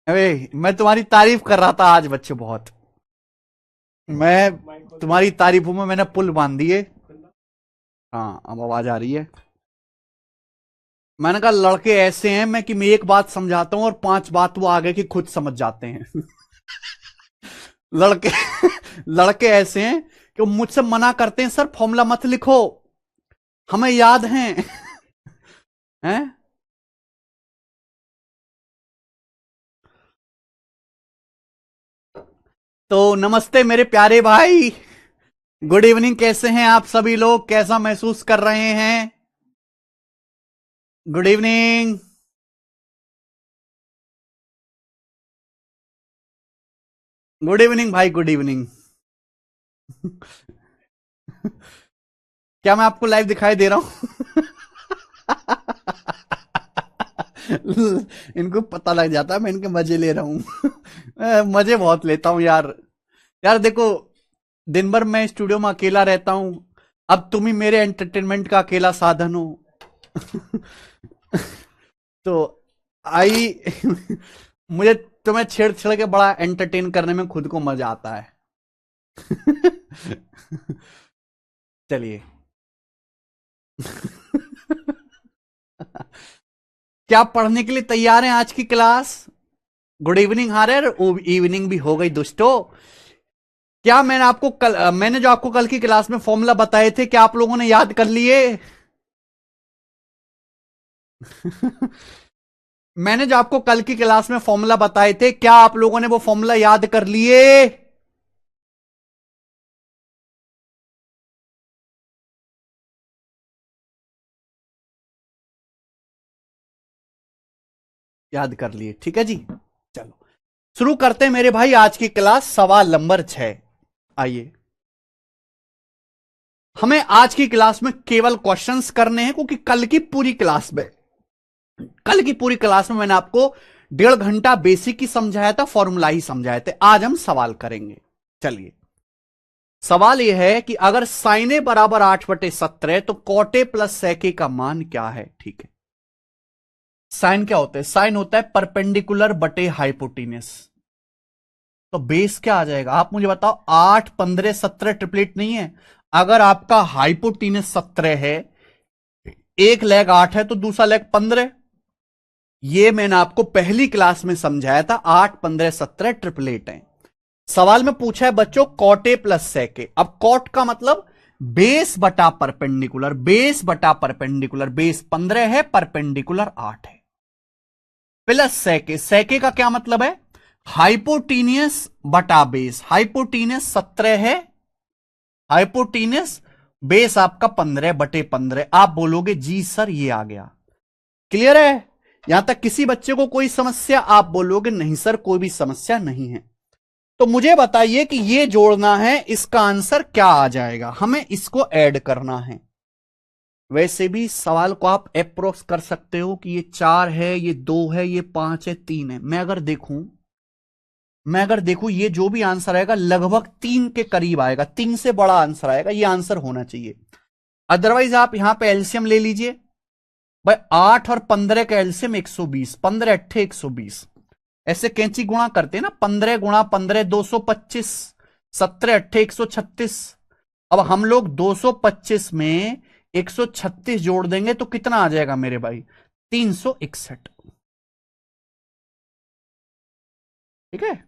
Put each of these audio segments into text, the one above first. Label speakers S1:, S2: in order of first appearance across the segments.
S1: अरे मैं तुम्हारी तारीफ कर रहा था आज बच्चे बहुत। मैं तुम्हारी तारीफों में मैंने पुल बांध दिए। हाँ अब आवाज आ रही है। मैंने कहा लड़के ऐसे हैं मैं कि मैं एक बात समझाता हूं और 5 बात वो आगे की खुद समझ जाते हैं। लड़के लड़के ऐसे हैं कि वो मुझसे मना करते हैं, सर फॉर्मूला मत लिखो, हमें याद है। हैं? तो नमस्ते मेरे प्यारे भाई। गुड इवनिंग, कैसे हैं आप सभी लोग, कैसा महसूस कर रहे हैं? Good evening. गुड इवनिंग भाई, गुड इवनिंग। क्या मैं आपको लाइव दिखाई दे रहा हूं? इनको पता लग जाता है मैं इनके मजे ले रहा हूं। मजे बहुत लेता हूं यार। यार देखो, दिन भर मैं स्टूडियो में अकेला रहता हूं, अब तुम ही मेरे एंटरटेनमेंट का अकेला साधन हो। तो आई मुझे तुम्हें छेड़ छेड़ के बड़ा एंटरटेन करने में खुद को मजा आता है। चलिए। क्या पढ़ने के लिए तैयार हैं आज की क्लास? गुड इवनिंग हारे, इवनिंग भी हो गई दोस्तों। क्या मैंने जो आपको कल की क्लास में फॉर्मूला बताए थे, क्या आप लोगों ने याद कर लिए? मैंने जो आपको कल की क्लास में फॉर्मूला बताए थे, क्या आप लोगों ने वो फॉर्मूला याद कर लिए? याद कर लिए, ठीक है जी। चलो शुरू करते हैं मेरे भाई आज की क्लास, सवाल नंबर 6। आइए, हमें आज की क्लास में केवल क्वेश्चंस करने हैं, क्योंकि कल की पूरी क्लास में मैंने आपको 1.5 घंटा बेसिक ही समझाया था, फॉर्मूला ही समझाए थे। आज हम सवाल करेंगे। चलिए, सवाल यह है कि अगर साइन ए बराबर 8/17 तो कॉटे प्लस सेके का मान क्या है? ठीक है, साइन क्या होता है? साइन होता है परपेंडिकुलर बटे हाइपोटिनस। तो बेस क्या आ जाएगा आप मुझे बताओ? 8, 15, 17 ट्रिपलेट नहीं है। अगर आपका हाइपोटिनस 17 है, एक लेग 8 है तो दूसरा लेग 15। ये मैंने आपको पहली क्लास में समझाया था, 8, 15, 17 ट्रिपलेट है। सवाल में पूछा है बच्चों कॉट ए प्लस सेके। अब कॉट का मतलब बेस बटा परपेंडिकुलर, बेस बटा परपेंडिकुलर, बेस 15 है, परपेंडिकुलर 8 है, प्लस सेके। सेके का क्या मतलब है? हाइपोटीनियस बटा बेस। हाइपोटीनियस 17 है, हाइपोटीनियस बेस आपका 15/15। आप बोलोगे जी सर ये आ गया। क्लियर है? यहां तक किसी बच्चे को कोई समस्या? आप बोलोगे नहीं सर कोई भी समस्या नहीं है। तो मुझे बताइए कि ये जोड़ना है, इसका आंसर क्या आ जाएगा? हमें इसको ऐड करना है। वैसे भी सवाल को आप अप्रोक्स कर सकते हो कि ये 4 है, ये 2 है, ये 5 है, 3 है। मैं अगर देखूं ये जो भी आंसर आएगा लगभग 3 के करीब आएगा, 3 से बड़ा आंसर आएगा, ये आंसर होना चाहिए। अदरवाइज आप यहां पे एलसीएम ले लीजिए भाई। 8 और 15 का एलसीएम 120, 15 अट्ठे 120। ऐसे कैंची गुणा करते हैं ना, 15 गुणा 15 225, 17 अट्ठे 136। अब हम लोग 225 में 136 जोड़ देंगे तो कितना आ जाएगा मेरे भाई? 361। ठीक है,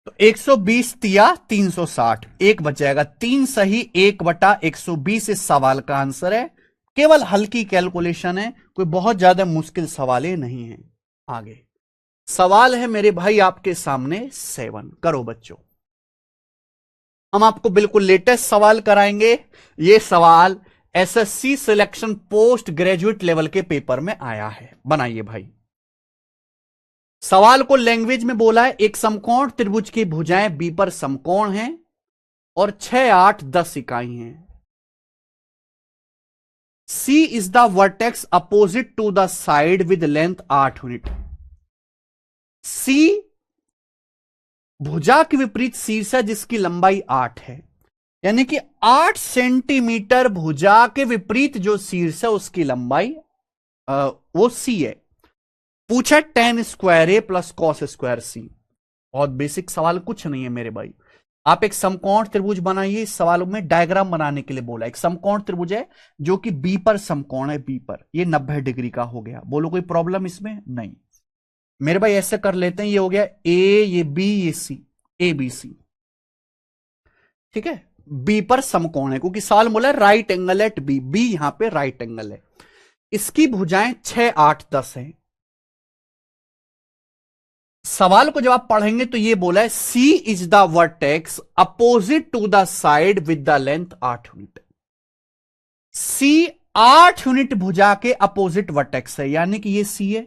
S1: तो 120 तिया 360, एक बच जाएगा। 3 सही 1/120 इस सवाल का आंसर है। केवल हल्की कैलकुलेशन है, कोई बहुत ज्यादा मुश्किल सवाल नहीं है। आगे सवाल है मेरे भाई आपके सामने 7। करो बच्चों, हम आपको बिल्कुल लेटेस्ट सवाल कराएंगे। यह सवाल SSC selection post graduate level के पेपर में आया है। बनाइए भाई। सवाल को लैंग्वेज में बोला है, एक समकोण त्रिभुज की भुजाएं बी पर समकोण हैं और 6, 8, 10 इकाई हैं। C is the vertex opposite to the side with length 8 unit. C भुजा के विपरीत शीर्ष है जिसकी लंबाई 8 है। यानी कि 8 सेंटीमीटर भुजा के विपरीत जो शीर्ष है उसकी लंबाई वो सी है। पूछा tan स्क्वायर ए प्लस कॉस स्क्वायर सी। बहुत बेसिक सवाल, कुछ नहीं है मेरे भाई। आप एक समकोण त्रिभुज बनाइए। इस सवाल में डायग्राम बनाने के लिए बोला। एक समकोण त्रिभुज है जो कि बी पर समकोण है, बी पर, ये 90 डिग्री का हो गया। बोलो कोई प्रॉब्लम इसमें? नहीं मेरे भाई। ऐसे कर लेते हैं, ये हो गया ए, ये बी, ये सी, ए बी सी, ठीक है। बी पर समकोण है क्योंकि सवाल बोला right angle at B, B यहां पे राइट एंगल है। इसकी भुजाएं 6, 8, 10 है। सवाल को जब आप पढ़ेंगे तो ये बोला है C is the vertex opposite to the side with the length 8 unit. C 8 unit भुजा के अपोजिट वर्टेक्स है, यानी कि ये सी है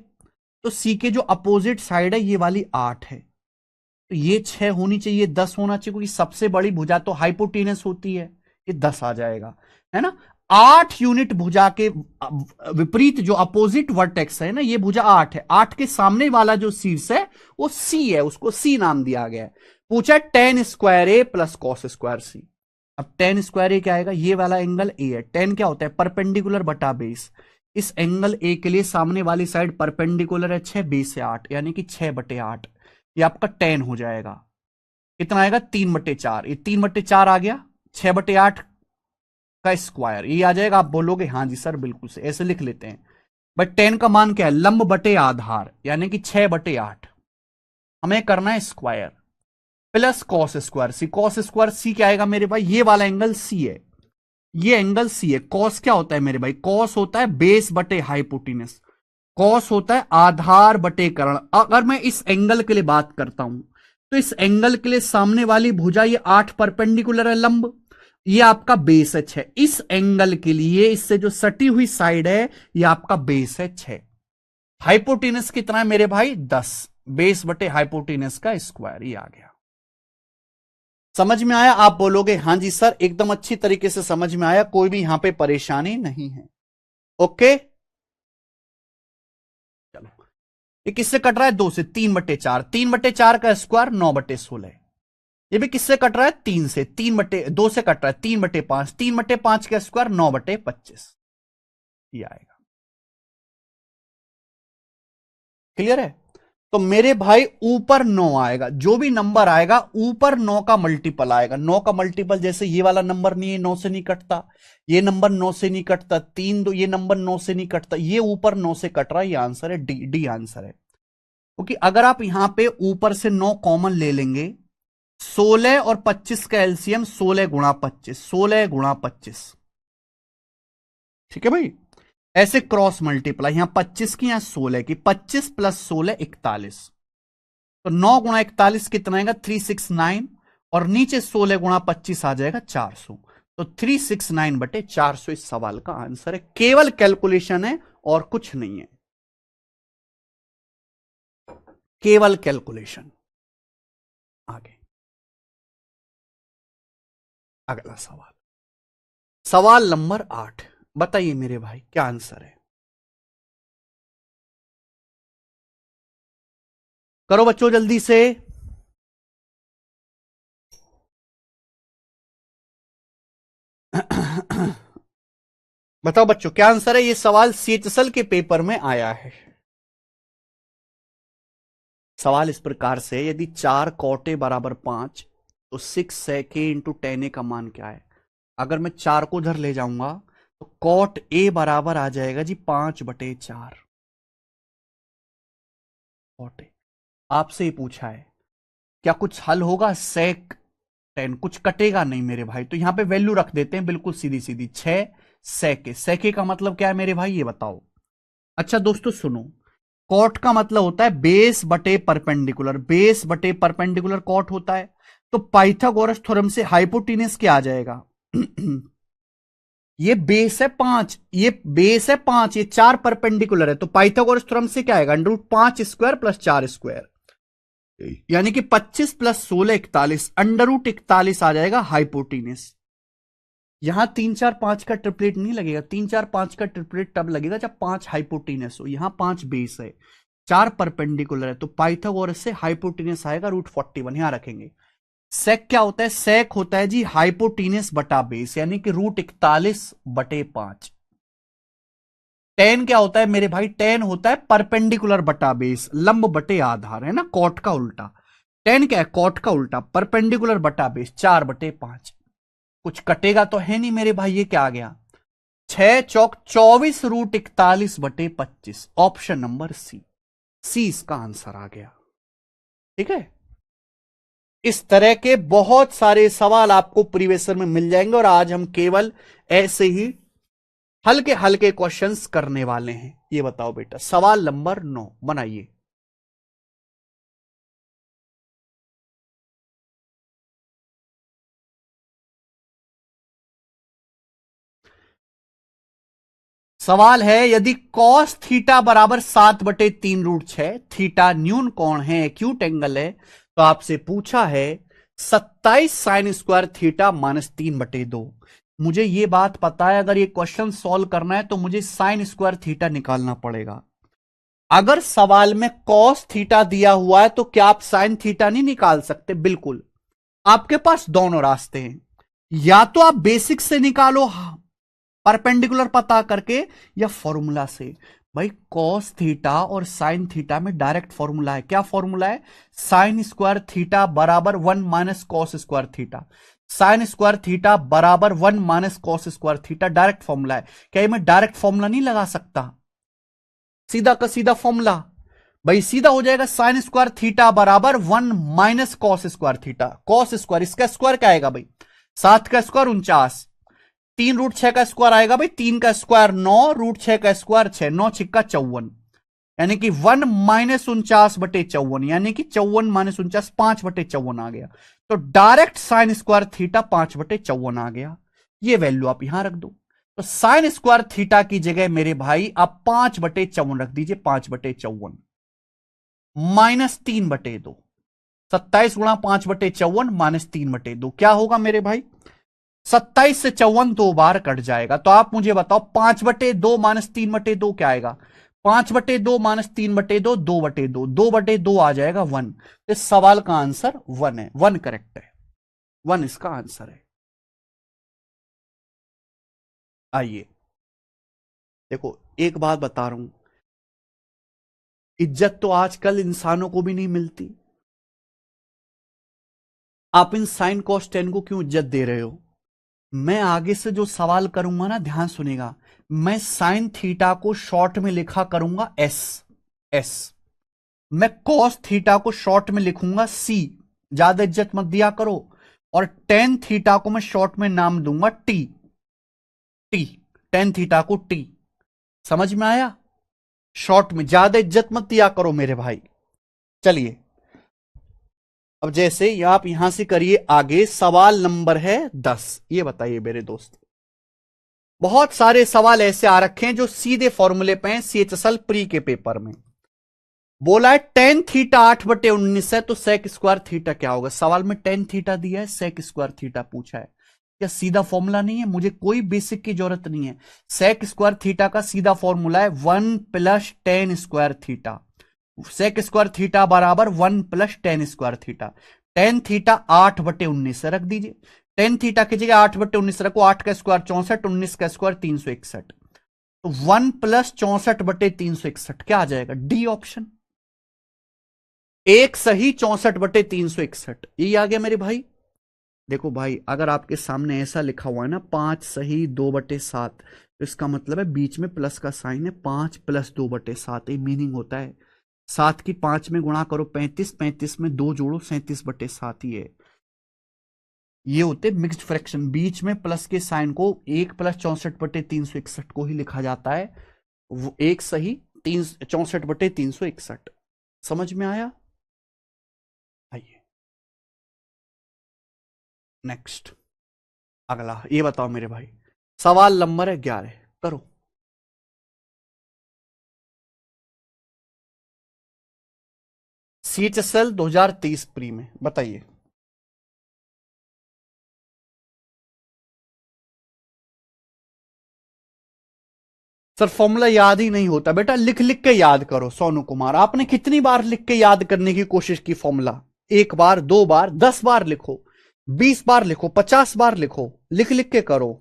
S1: तो सी के जो अपोजिट साइड है ये वाली 8 है, तो ये 6 होनी चाहिए, 10 होना चाहिए क्योंकि सबसे बड़ी भुजा तो हाइपोटेनस होती है, ये 10 आ जाएगा, है ना। 8 यूनिट भुजा के विपरीत जो अपोजिट वर्टेक्स है ना, ये भुजा 8 है। 8 के सामने वाला जो शीर्ष है वो सी है, उसको सी नाम दिया गया है। पूछा tan स्क्वायर ए प्लस कॉस स्क्वायर सी। अब tan स्क्वायर ए क्या आएगा? ये वाला एंगल ए है। tan क्या होता है? परपेंडिकुलर बटा बेस। इस एंगल ए के लिए सामने वाली साइड परपेंडिकुलर है 6, बेस है 8, यानी कि 6/8 ये आपका tan हो जाएगा। कितना आएगा? 3/4। ये 3/4 आ गया, 6/8 का स्क्वायर ये आ जाएगा। आप बोलोगे हाँ जी सर बिल्कुल से, ऐसे लिख लेते हैं। बट tan का मान क्या है? लंब बटे आधार, यानी कि 6/8 हमें करना है स्क्वायर प्लस कॉस स्क्वायर सी। कॉस स्क्वायर सी क्या आएगा मेरे भाई? ये वाला एंगल सी है, ये एंगल सी है। कॉस क्या होता है मेरे भाई? कॉस होता है बेस बटे हाइपोटेनस, कॉस होता है आधार बटे कर्ण। अगर मैं इस एंगल के लिए बात करता हूं तो इस एंगल के लिए सामने वाली भुजा ये 8 परपेंडिकुलर है लंब, ये आपका बेस है 6। इस एंगल के लिए इससे जो सटी हुई साइड है ये आपका बेस है 6। हाइपोटेनस कितना है मेरे भाई? 10। बेस बटे हाइपोटेनस का स्क्वायर, ये आ गया। समझ में आया? आप बोलोगे हाँ जी सर एकदम अच्छी तरीके से समझ में आया, कोई भी यहां पे परेशानी नहीं है। ओके चलो, ये किससे कट रहा है? 2 से। 3/4, 3/4 का स्क्वायर 9/16। ये भी किससे कट रहा है? 3 से। 2 से कट रहा है 3/5, 3/5 का स्क्वायर 9/25, ये आएगा। क्लियर है? तो मेरे भाई ऊपर 9 आएगा, जो भी नंबर आएगा ऊपर 9 का मल्टीपल आएगा। 9 का मल्टीपल जैसे ये वाला नंबर नहीं है, 9 से नहीं कटता, ये नंबर 9 से नहीं कटता, 3 2 ये नंबर 9 से नहीं कटता, ये ऊपर 9 से कट रहा है। ये आंसर है डी, डी आंसर है। क्योंकि अगर आप यहां पे ऊपर से 9 कॉमन ले लेंगे, 16 और 25 का एलसीएम 16 गुणा 25, 16 गुणा 25, ठीक है भाई। ऐसे क्रॉस मल्टीप्लाई, यहां 25 की, यहां 16 की, 25 प्लस 16 41, तो 9 गुणा 41 कितना आएगा? 369, और नीचे 16 गुणा 25 आ जाएगा 400, तो 369/400 इस सवाल का आंसर है। केवल कैलकुलेशन है और कुछ नहीं है, केवल कैलकुलेशन। आगे अगला सवाल, सवाल नंबर 8। बताइए मेरे भाई क्या आंसर है? करो बच्चों जल्दी से। बताओ बच्चों क्या आंसर है? ये सवाल सीएचएसएल के पेपर में आया है। सवाल इस प्रकार से, यदि 4 कोटे बराबर 5 तो 6 sec a इंटू 10a का मान क्या है? अगर मैं 4 को उधर ले जाऊंगा तो कॉट ए बराबर आ जाएगा जी 5/4। कॉट ए आपसे ही पूछा है, क्या कुछ हल होगा? सेक 10 कुछ कटेगा नहीं मेरे भाई, तो यहां पे वैल्यू रख देते हैं बिल्कुल सीधी सीधी, 6 सेके। सेके का मतलब क्या है मेरे भाई ये बताओ। अच्छा दोस्तों सुनो, कॉट का मतलब होता है बेस बटे परपेंडिकुलर, बेस बटे परपेंडिकुलर कॉट होता है। तो पाइथागोरस थ्योरम से हाइपोटेनस क्या आ जाएगा? ये बेस है 5, ये बेस है 5, ये 4 परपेंडिकुलर है, तो पाइथागोरस थ्योरम से क्या आएगा? √5² + 4², यानी कि 25 + 16 41, √41 आ जाएगा हाइपोटेनस। यहां 3 4 5 का ट्रिपलेट नहीं लगेगा, 3 4 5 का ट्रिपलेट तब लगेगा जब 5 हाइपोटेनस हो। यहां 5 बेस है, 4 परपेंडिकुलर है, तो पाइथागोरस से हाइपोटेनस आएगा √41, यहां रखेंगे। सेक क्या होता है? सेक होता है जी हाइपोटीनस बटा बेस, यानी कि √41/5। टेन क्या होता है मेरे भाई? टेन होता है परपेंडिकुलर बटा बेस, लंब बटे आधार, है ना, कॉट का उल्टा। टेन क्या है? कॉट का उल्टा, परपेंडिकुलर बटा बेस, 4/5। कुछ कटेगा तो है नहीं मेरे भाई, ये क्या आ गया? 6×4 √41/25, ऑप्शन नंबर सी। सी इसका आंसर आ गया। ठीक है, इस तरह के बहुत सारे सवाल आपको प्रीवियस में मिल जाएंगे, और आज हम केवल ऐसे ही हल्के हल्के क्वेश्चंस करने वाले हैं। ये बताओ बेटा, सवाल नंबर 9 बनाइए। सवाल है, यदि कॉस थीटा बराबर 7/3 √6, थीटा न्यून कोण है, एक्यूट एंगल है, तो आपसे पूछा है 27 sin² थीटा -3/2। मुझे ये बात पता है, अगर ये क्वेश्चन सॉल्व करना है तो मुझे sin² थीटा निकालना पड़ेगा। अगर सवाल में कॉस थीटा दिया हुआ है तो क्या आप साइन थीटा नहीं निकाल सकते? बिल्कुल, आपके पास दोनों रास्ते हैं। या तो आप बेसिक से निकालो परपेंडिकुलर पता करके, या फॉर्मूला से। भाई कॉस थीटा और साइन थीटा में डायरेक्ट फॉर्मूला है। क्या फॉर्मूला है? sin² थीटा बराबर 1 - cos² थीटा। sin² थीटा बराबर 1 - cos² थीटा डायरेक्ट फॉर्मूला है। क्या मैं डायरेक्ट फॉर्मूला नहीं लगा सकता? सीधा का सीधा फॉर्मूला। भाई सीधा हो जाएगा, sin² थीटा बराबर 1 - cos² थीटा। cos², इसका स्क्वायर क्या आएगा भाई? 7 का स्क्वायर 49, 3 √6 का स्क्वायर आएगा भाई, 3 का स्क्वायर 9, √6 का स्क्वायर 6, 9 छिक्का 54, यानी कि 1 - 49/54, यानी कि 54 - 49, 5/54 आ गया। तो डायरेक्ट sin² थीटा 5/54 आ गया। ये वैल्यू आप यहां रख दो। तो sin² थीटा की जगह मेरे भाई आप 5/54 रख दीजिए, 5/54 -3/2। 27 × 5/54 -3/2 क्या होगा मेरे भाई? 27 से 54 दो बार कट जाएगा। तो आप मुझे बताओ 5/2 -3/2 क्या आएगा? 5/2 -3/2 2/2, 2/2 आ जाएगा 1। इस सवाल का आंसर 1 है, 1 करेक्ट है, 1 इसका आंसर है। आइए देखो, एक बात बता रहा हूं, इज्जत तो आजकल इंसानों को भी नहीं मिलती। आप इन साइन कॉस टेन को क्यों इज्जत दे रहे हो? मैं आगे से जो सवाल करूंगा ना, ध्यान सुनेगा। मैं साइन थीटा को शॉर्ट में लिखा करूंगा एस, एस। मैं कॉस थीटा को शॉर्ट में लिखूंगा सी, ज्यादा इज्जत मत दिया करो। और टेन थीटा को मैं शॉर्ट में नाम दूंगा टी, टी, टेन थीटा को टी। समझ में आया? शॉर्ट में, ज्यादा इज्जत मत दिया करो मेरे भाई। चलिए, अब जैसे आप यहां से करिए आगे, सवाल नंबर है 10। ये बताइए मेरे दोस्त, बहुत सारे सवाल ऐसे आ रखे हैं जो सीधे फॉर्मूले पे हैं CHSL प्री के पेपर में। बोला है टेन थीटा 8/19 है, तो sec² थीटा क्या होगा? सवाल में टेन थीटा दिया है, sec² थीटा पूछा है। क्या सीधा फॉर्मूला नहीं है? मुझे कोई बेसिक की जरूरत नहीं है। sec² थीटा का सीधा फॉर्मूला है 1 + tan² थीटा। sec² थीटा बराबर 1 + tan² थीटा। टेन थीटा 8/19 रख दीजिए। टेन थीटा की जगह 8/19 रखो, 8 का स्क्वायर 64, 19 का स्क्वायर 361, तो 1 + 64/361 क्या आ जाएगा? D option. एक सही 64/361, यही आ गया मेरे भाई। देखो भाई, अगर आपके सामने ऐसा लिखा हुआ है ना, 5 सही 2/7, तो इसका मतलब है बीच में प्लस का साइन है, 5 + 2/7, ये मीनिंग होता है। 7 की 5 में गुणा करो 35, 35 में 2 जोड़ो 37/7 ही है। ये होते मिक्स्ड फ्रैक्शन, बीच में प्लस के साइन को 1 + 64/361 को ही लिखा जाता है। वो एक सही 64/361। समझ में आया? आइए नेक्स्ट, अगला ये बताओ मेरे भाई, सवाल नंबर है 11, करो। CHSL 2023 प्री में बताइए। सर फॉर्मूला याद ही नहीं होता बेटा, लिख लिख के याद करो। सोनू कुमार, आपने कितनी बार लिख के याद करने की कोशिश की फॉर्मूला? 1 बार, 2 बार, 10 बार लिखो, 20 बार लिखो, 50 बार लिखो, लिख लिख के करो।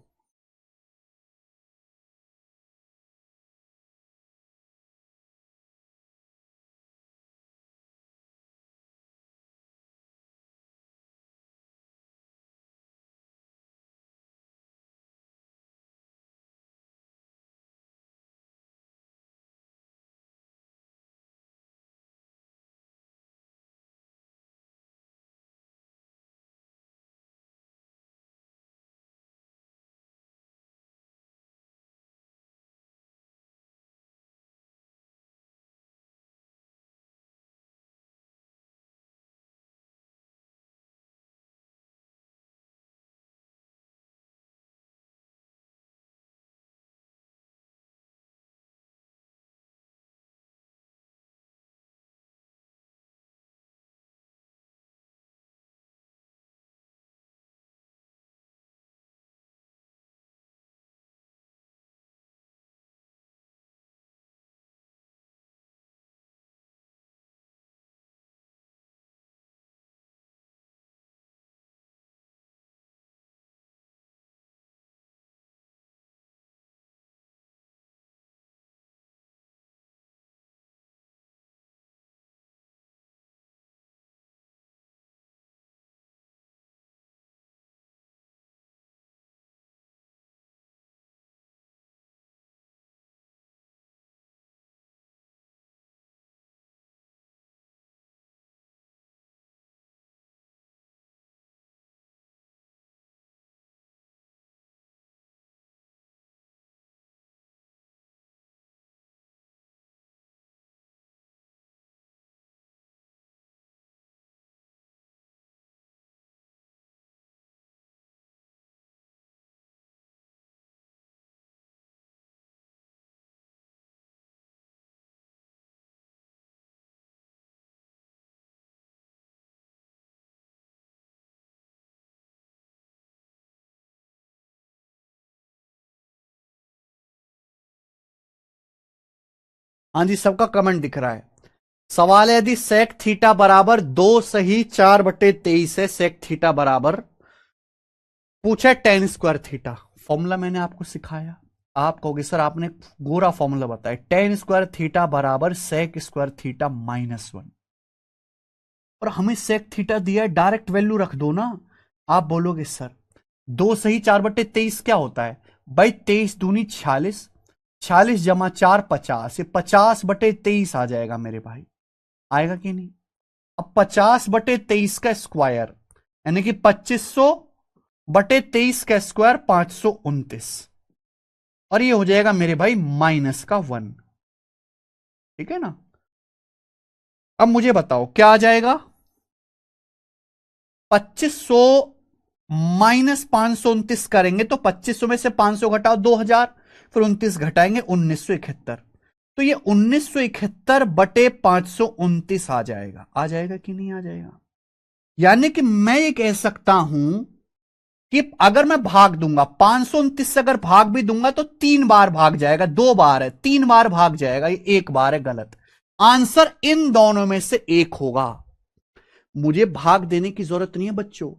S1: हाँ जी, सबका कमेंट दिख रहा है। सवाल है, यदि सेक थीटा बराबर 2 सही 4/23 है, सेक थीटा बराबर, पूछा है टेन स्क्वायर थीटा। फॉर्मूला मैंने आपको सिखाया। आप कहोगे सर आपने गोरा फॉर्मूला बताया, टेन स्क्वायर थीटा बराबर सेक स्क्वायर थीटा -1। और हमें सेक थीटा दिया है, डायरेक्ट वैल्यू रख दो ना। आप बोलोगे सर 2 सही 4/23 क्या होता है भाई? 23 दूनी 46, 46 जमा 4 50, ये 50/23 आ जाएगा मेरे भाई। आएगा कि नहीं? अब 50/23 का स्क्वायर यानी कि 2500/23 का स्क्वायर 529, और ये हो जाएगा मेरे भाई -1। ठीक है ना? अब मुझे बताओ क्या आ जाएगा? 2500 -529 करेंगे तो 2500 में से 500 घटाओ 2000, फिर 29 घटाएंगे 1971। तो ये 1971/529 आ जाएगा। आ जाएगा कि नहीं आ जाएगा? यानी कि मैं ये कह सकता हूं कि अगर मैं भाग दूंगा 529 से, अगर भाग भी दूंगा तो 3 बार भाग जाएगा, 2 बार है, 3 बार भाग जाएगा, ये 1 बार है। गलत आंसर इन दोनों में से एक होगा। मुझे भाग देने की जरूरत नहीं है बच्चों।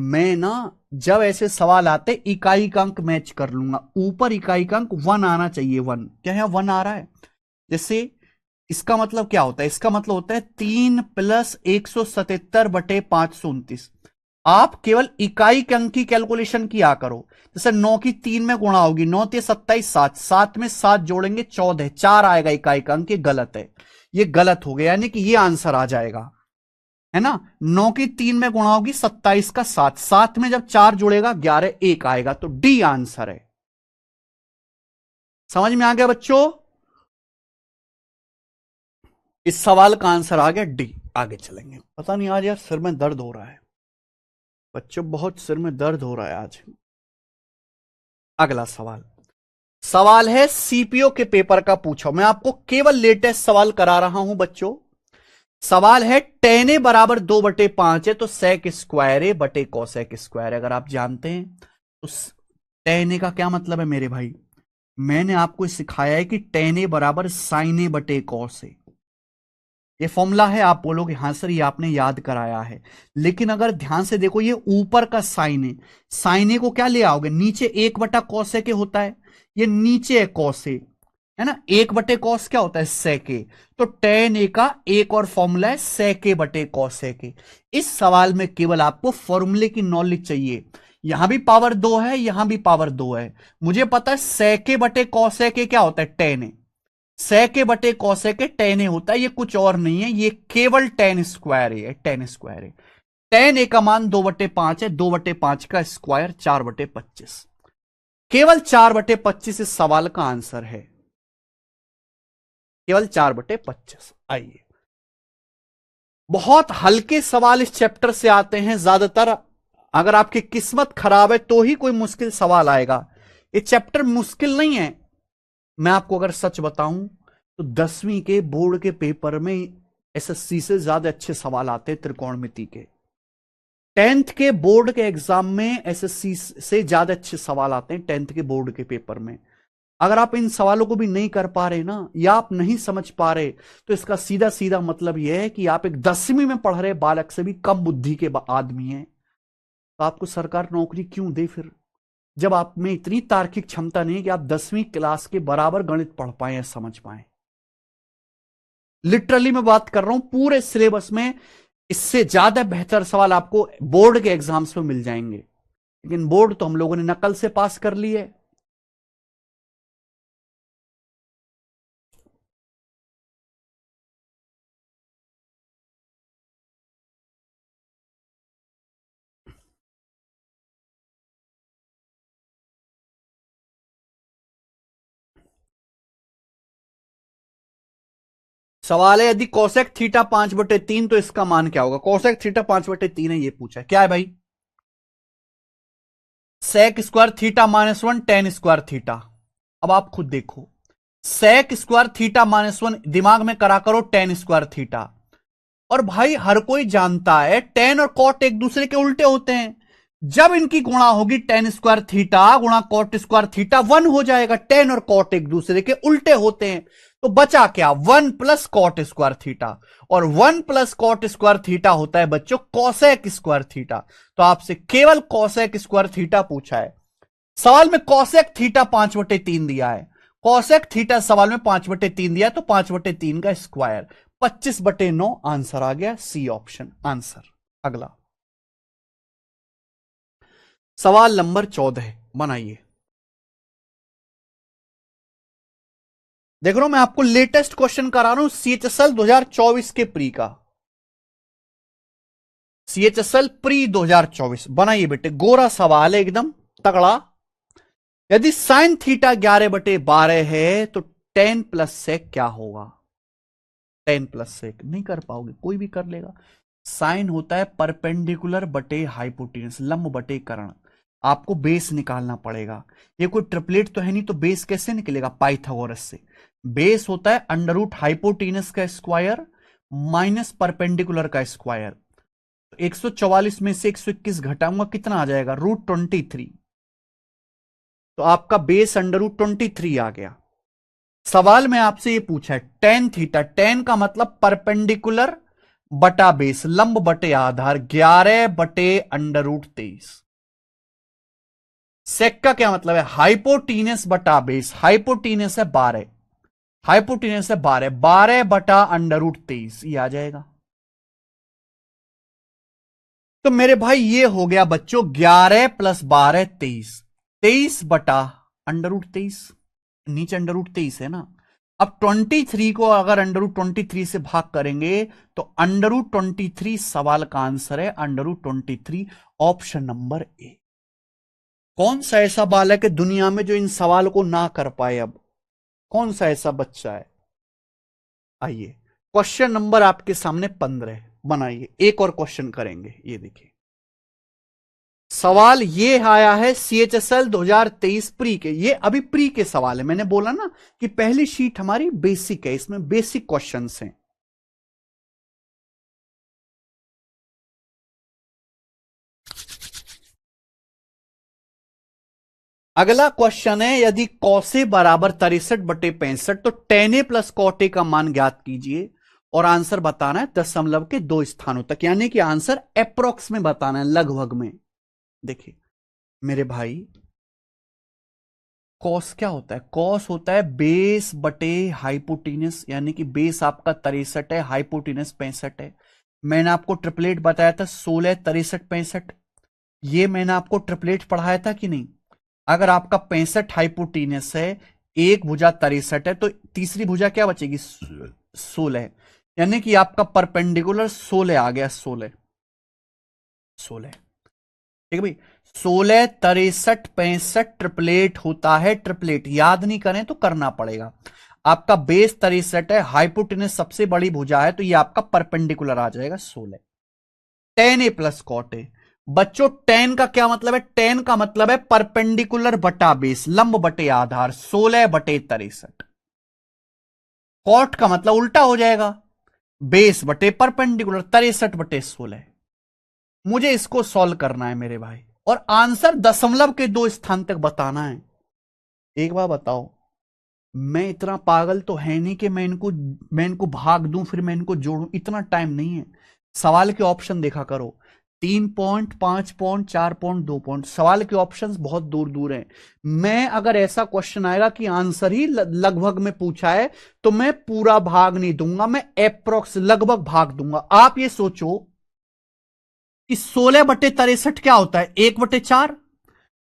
S1: मैं ना जब ऐसे सवाल आते इकाई का अंक मैच कर लूंगा। ऊपर इकाई का अंक 1 आना चाहिए। 1 क्या है? 1 आ रहा है। जैसे इसका मतलब क्या होता है? इसका मतलब होता है 3 + 177/529। आप केवल इकाई के अंक की कैलकुलेशन किया करो। जैसे 9 की 3 में गुणा होगी, 9 ते 27, 7, 7 में 7 जोड़ेंगे 14, 4 आएगा इकाई का अंक। ये गलत है, ये गलत हो गया, यानी कि ये आंसर आ जाएगा, है ना? 9 की 3 में गुणा होगी 27 का 7, 7 में जब 4 जुड़ेगा 11, 1 आएगा, तो डी आंसर है। समझ में आ गया बच्चों? इस सवाल का आंसर आ गया डी। आगे चलेंगे। पता नहीं आज यार सिर में दर्द हो रहा है बच्चों, बहुत सिर में दर्द हो रहा है आज। अगला सवाल, सवाल है सीपीओ के पेपर का पूछा। मैं आपको केवल लेटेस्ट सवाल करा रहा हूं बच्चों। सवाल है टेन ए बराबर 2/5 है तो सेक स्क्वायर ए बटे कॉसेक स्क्वायर। अगर आप जानते हैं तो टेन ए का क्या मतलब है मेरे भाई? मैंने आपको सिखाया है कि टेन ए बराबर साइन ए बटे कॉस ए। ये फॉर्मूला है, आप बोलोगे हाँ सर ये आपने याद कराया है, लेकिन अगर ध्यान से देखो ये ऊपर का साइन है, साइन ए को क्या ले आओगे, नीचे 1/cos के होता है, ये नीचे है cos ए, है ना, 1/cos क्या होता है सेके, तो tan ए का एक और फॉर्मूला है सेके बटे cos ए के। इस सवाल में केवल आपको फॉर्मूले की नॉलेज चाहिए, यहां भी पावर 2 है, यहां भी पावर 2 है, मुझे पता है सेके बटे cos ए के क्या होता है tan ए, सेके बटे cos ए के tan ए होता है, ये कुछ और नहीं है, ये केवल tan स्क्वायर है, tan स्क्वायर है। tan ए का मान 2/5 है, 2/5 का स्क्वायर 4/25, केवल 4/25 इस सवाल का आंसर है, केवल 4/25। आइए, बहुत हल्के सवाल इस चैप्टर से आते हैं ज्यादातर, अगर आपकी किस्मत खराब है तो ही कोई मुश्किल सवाल आएगा, ये चैप्टर मुश्किल नहीं है। मैं आपको अगर सच बताऊं तो 10वीं के बोर्ड के पेपर में एसएससी से ज्यादा अच्छे सवाल आते हैं त्रिकोणमिति के, 10th के बोर्ड के एग्जाम में एसएससी से ज्यादा अच्छे सवाल आते हैं 10th के बोर्ड के पेपर में। अगर आप इन सवालों को भी नहीं कर पा रहे ना, या आप नहीं समझ पा रहे, तो इसका सीधा सीधा मतलब यह है कि आप एक 10वीं में पढ़ रहे बालक से भी कम बुद्धि के आदमी हैं। तो आपको सरकार नौकरी क्यों दे फिर, जब आप में इतनी तार्किक क्षमता नहीं है कि आप 10वीं क्लास के बराबर गणित पढ़ पाए या समझ पाए। लिटरली मैं बात कर रहा हूं, पूरे सिलेबस में इससे ज्यादा बेहतर सवाल आपको बोर्ड के एग्जाम्स में मिल जाएंगे, लेकिन बोर्ड तो हम लोगों ने नकल से पास कर ली है। सवाल है यदि कोसेक थीटा 5/3 तो इसका मान क्या होगा, कोसेक थीटा 5/3 है, ये पूछा है, क्या है भाई, sec square theta -1 tan square theta. अब आप खुद देखो, सेक स्क्वायर थीटा -1 दिमाग में करा करो tan स्क्वायर थीटा, और भाई हर कोई जानता है tan और cot एक दूसरे के उल्टे होते हैं, जब इनकी गुणा होगी tan स्क्वायर थीटा गुणा cot स्क्वायर थीटा 1 हो जाएगा, tan और cot एक दूसरे के उल्टे होते हैं, तो बचा क्या 1 + cot स्क्वायर थीटा, और 1 + cot स्क्वायर थीटा होता है बच्चों cosec स्क्वायर थीटा। तो आपसे केवल cosec स्क्वायर थीटा पूछा है, सवाल में cosec थीटा 5/3 दिया है, cosec थीटा सवाल में 5/3 दिया है, तो 5/3 का स्क्वायर 25/9 आंसर आ गया, सी ऑप्शन आंसर। अगला सवाल नंबर 14 बनाइए। देख रहा हूं मैं आपको लेटेस्ट क्वेश्चन करा रहा हूं सीएचएसएल 2024 के प्री का, सीएचएसएल प्री 2024 बनाइए बेटे, गोरा सवाल है एकदम तगड़ा। यदि साइन थीटा 11/12 है तो tan + sec क्या होगा, tan + sec नहीं कर पाओगे, कोई भी कर लेगा। साइन होता है परपेंडिकुलर बटे हाइपोटेनस, लंब बटे कर्ण, आपको बेस निकालना पड़ेगा, ये कोई ट्रिपलेट तो है नहीं, तो बेस कैसे निकलेगा, पाइथागोरस से। बेस होता है अंडर रूट हाइपोटेनस का स्क्वायर माइनस परपेंडिकुलर का स्क्वायर, तो 144 में से 121 घटाऊंगा कितना आ जाएगा, √23, तो आपका बेस अंडर रूट 23 आ गया। सवाल में आपसे ये पूछा है tan थीटा, tan का मतलब परपेंडिकुलर बटा बेस, लंब बटे आधार, 11/√23। सेक का क्या मतलब है, हाइपोटीनस बटा बेस, हाइपोटीनस है 12, हाइपोटीनस है 12, 12/√23 ये आ जाएगा। तो मेरे भाई ये हो गया बच्चों 11 + 12 23, 23/√23, नीचे अंडर रूट 23 है ना। अब 23 को अगर अंडर रूट 23 से भाग करेंगे तो अंडर रूट 23 सवाल का आंसर है, under root 23 option number A. कौन सा ऐसा बालक है दुनिया में जो इन सवालों को ना कर पाए, अब कौन सा ऐसा बच्चा है। आइए क्वेश्चन नंबर आपके सामने 15 बनाइए, एक और क्वेश्चन करेंगे। ये देखिए सवाल ये आया है सीएचएसएल 2023 प्री के, ये अभी प्री के सवाल है, मैंने बोला ना कि पहली शीट हमारी बेसिक है, इसमें बेसिक क्वेश्चंस हैं। अगला क्वेश्चन है यदि कौसे बराबर 63/65 तो tan a + cot a का मान ज्ञात कीजिए और आंसर बताना है दशमलव के 2 स्थानों तक, यानी कि आंसर अप्रोक्स में बताना है, लगभग में। देखिए मेरे भाई, कॉस क्या होता है? कॉस होता है बेस बटे हाइपोटेनस, यानी कि बेस आपका 63 है, हाइपोटेनस 65 है। मैंने आपको ट्रिपलेट बताया था 16, 63, 65। ये मैंने आपको ट्रिपलेट पढ़ाया था कि नहीं? अगर आपका 65 हाइपोटेनस है, एक भुजा 63 है, तो तीसरी भुजा क्या बचेगी? 16, यानी कि आपका परपेंडिकुलर 16 आ गया। 16 ठीक है भाई। 16, 63, 65 ट्रिपलेट होता है। ट्रिपलेट याद नहीं करें तो करना पड़ेगा। आपका बेस 63 है, हाइपोटेनस सबसे बड़ी भुजा है, तो ये आपका परपेंडिकुलर आ जाएगा 16। Tan A plus cot A. बच्चों टेन का क्या मतलब है? टेन का मतलब है परपेंडिकुलर बटा बेस, लंब बटे आधार, 16 बटे 63। कॉट का मतलब उल्टा हो जाएगा, बेस बटे परपेंडिकुलर, 63 बटे 16। मुझे इसको सॉल्व करना है मेरे भाई, और आंसर दशमलव के 2 स्थान तक बताना है। एक बार बताओ, मैं इतना पागल तो है नहीं कि मैं इनको भाग दूं फिर मैं इनको जोड़ूं, इतना टाइम नहीं है। सवाल के ऑप्शन देखा करो, 3 पॉइंट, 5 पॉइंट, 4 पॉइंट, 2 पॉइंट, सवाल के ऑप्शंस बहुत दूर दूर हैं। मैं अगर ऐसा क्वेश्चन आएगा कि आंसर ही लगभग में पूछा है, तो मैं पूरा भाग नहीं दूंगा, मैं अप्रोक्स लगभग भाग दूंगा। आप ये सोचो कि 16 बटे 63 क्या होता है? 1/4।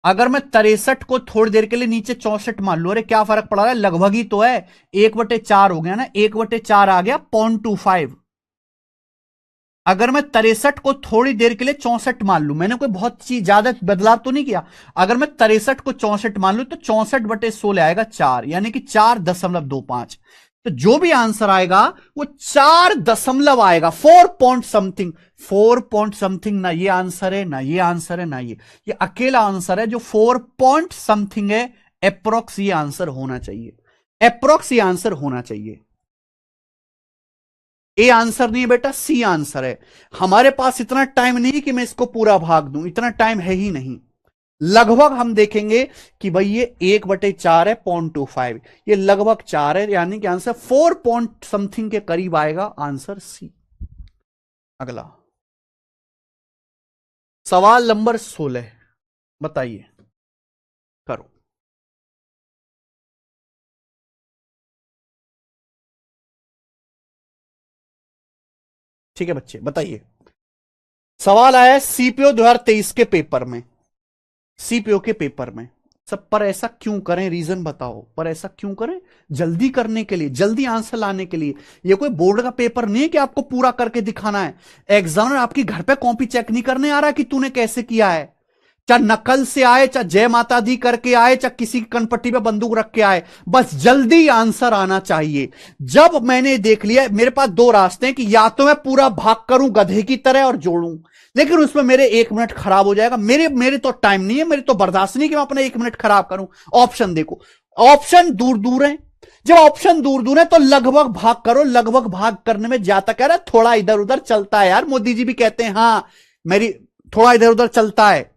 S1: अगर मैं 63 को थोड़ी देर के लिए नीचे 64 मान लू, अरे क्या फर्क पड़ रहा है, लगभग ही तो है। 1/4 हो गया ना, 1/4 आ गया 0.25। अगर मैं 63 को थोड़ी देर के लिए 64 मान लू, मैंने कोई बहुत चीज ज्यादा बदलाव तो नहीं किया। अगर मैं 63 को 64 मान लू, तो 64/16 आएगा 4, यानी कि 4.25। तो जो भी आंसर आएगा वो 4 दशमलव आएगा, 4 पॉइंट समथिंग। 4 पॉइंट समथिंग, ना ये आंसर है, ना ये आंसर है, ना ये अकेला आंसर है जो 4 पॉइंट समथिंग है। अप्रोक्स ये आंसर होना चाहिए, अप्रोक्स ये आंसर होना चाहिए। ए आंसर नहीं है बेटा, सी आंसर है। हमारे पास इतना टाइम नहीं कि मैं इसको पूरा भाग दूं, इतना टाइम है ही नहीं। लगभग हम देखेंगे कि भाई ये 1/4 है, 0.25, ये लगभग 4 है, यानी कि आंसर 4 पॉइंट समथिंग के करीब आएगा, आंसर सी। अगला सवाल नंबर 16, बताइए, करो। ठीक है बच्चे, बताइए। सवाल आया है सीपीओ 2023 के पेपर में, सीपीओ के पेपर में। सब पर ऐसा क्यों करें, रीजन बताओ, पर ऐसा क्यों करें? जल्दी करने के लिए, जल्दी आंसर लाने के लिए। ये कोई बोर्ड का पेपर नहीं है कि आपको पूरा करके दिखाना है। एग्जामिनर आपकी घर पे कॉपी चेक नहीं करने आ रहा कि तूने कैसे किया है। चाहे नकल से आए, चाहे जय माता दी करके आए, चाहे किसी की कनपट्टी पे बंदूक रख के आए, बस जल्दी आंसर आना चाहिए। जब मैंने देख लिया, मेरे पास 2 रास्ते हैं कि या तो मैं पूरा भाग करूं गधे की तरह और जोड़ूं, लेकिन उसमें मेरे 1 मिनट खराब हो जाएगा। मेरे मेरे तो टाइम नहीं है, मेरे तो बर्दाश्त नहीं कि मैं अपना 1 मिनट खराब करूं। ऑप्शन देखो, ऑप्शन दूर दूर है। जब ऑप्शन दूर दूर है तो लगभग भाग करो। लगभग भाग करने में जाता कह रहा है थोड़ा इधर उधर चलता है यार, मोदी जी भी कहते हैं हाँ मेरी थोड़ा इधर उधर चलता है।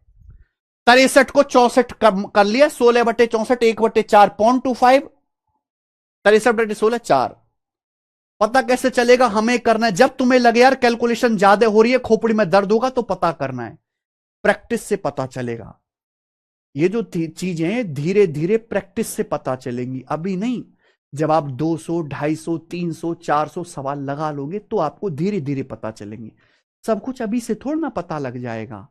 S1: 63 को 64 कर लिया, 16/64, 1/4, 0.25, 63/16, 4। पता कैसे चलेगा? हमें करना है, जब तुम्हें लगे यार कैलकुलेशन ज्यादा हो रही है, खोपड़ी में दर्द होगा, तो पता करना है। प्रैक्टिस से पता चलेगा। ये जो चीजें धीरे धीरे प्रैक्टिस से पता चलेंगी, अभी नहीं। जब आप 200, 250, 300, 400 सवाल लगा लोगे तो आपको धीरे धीरे पता चलेंगे। सब कुछ अभी से थोड़ा ना पता लग जाएगा,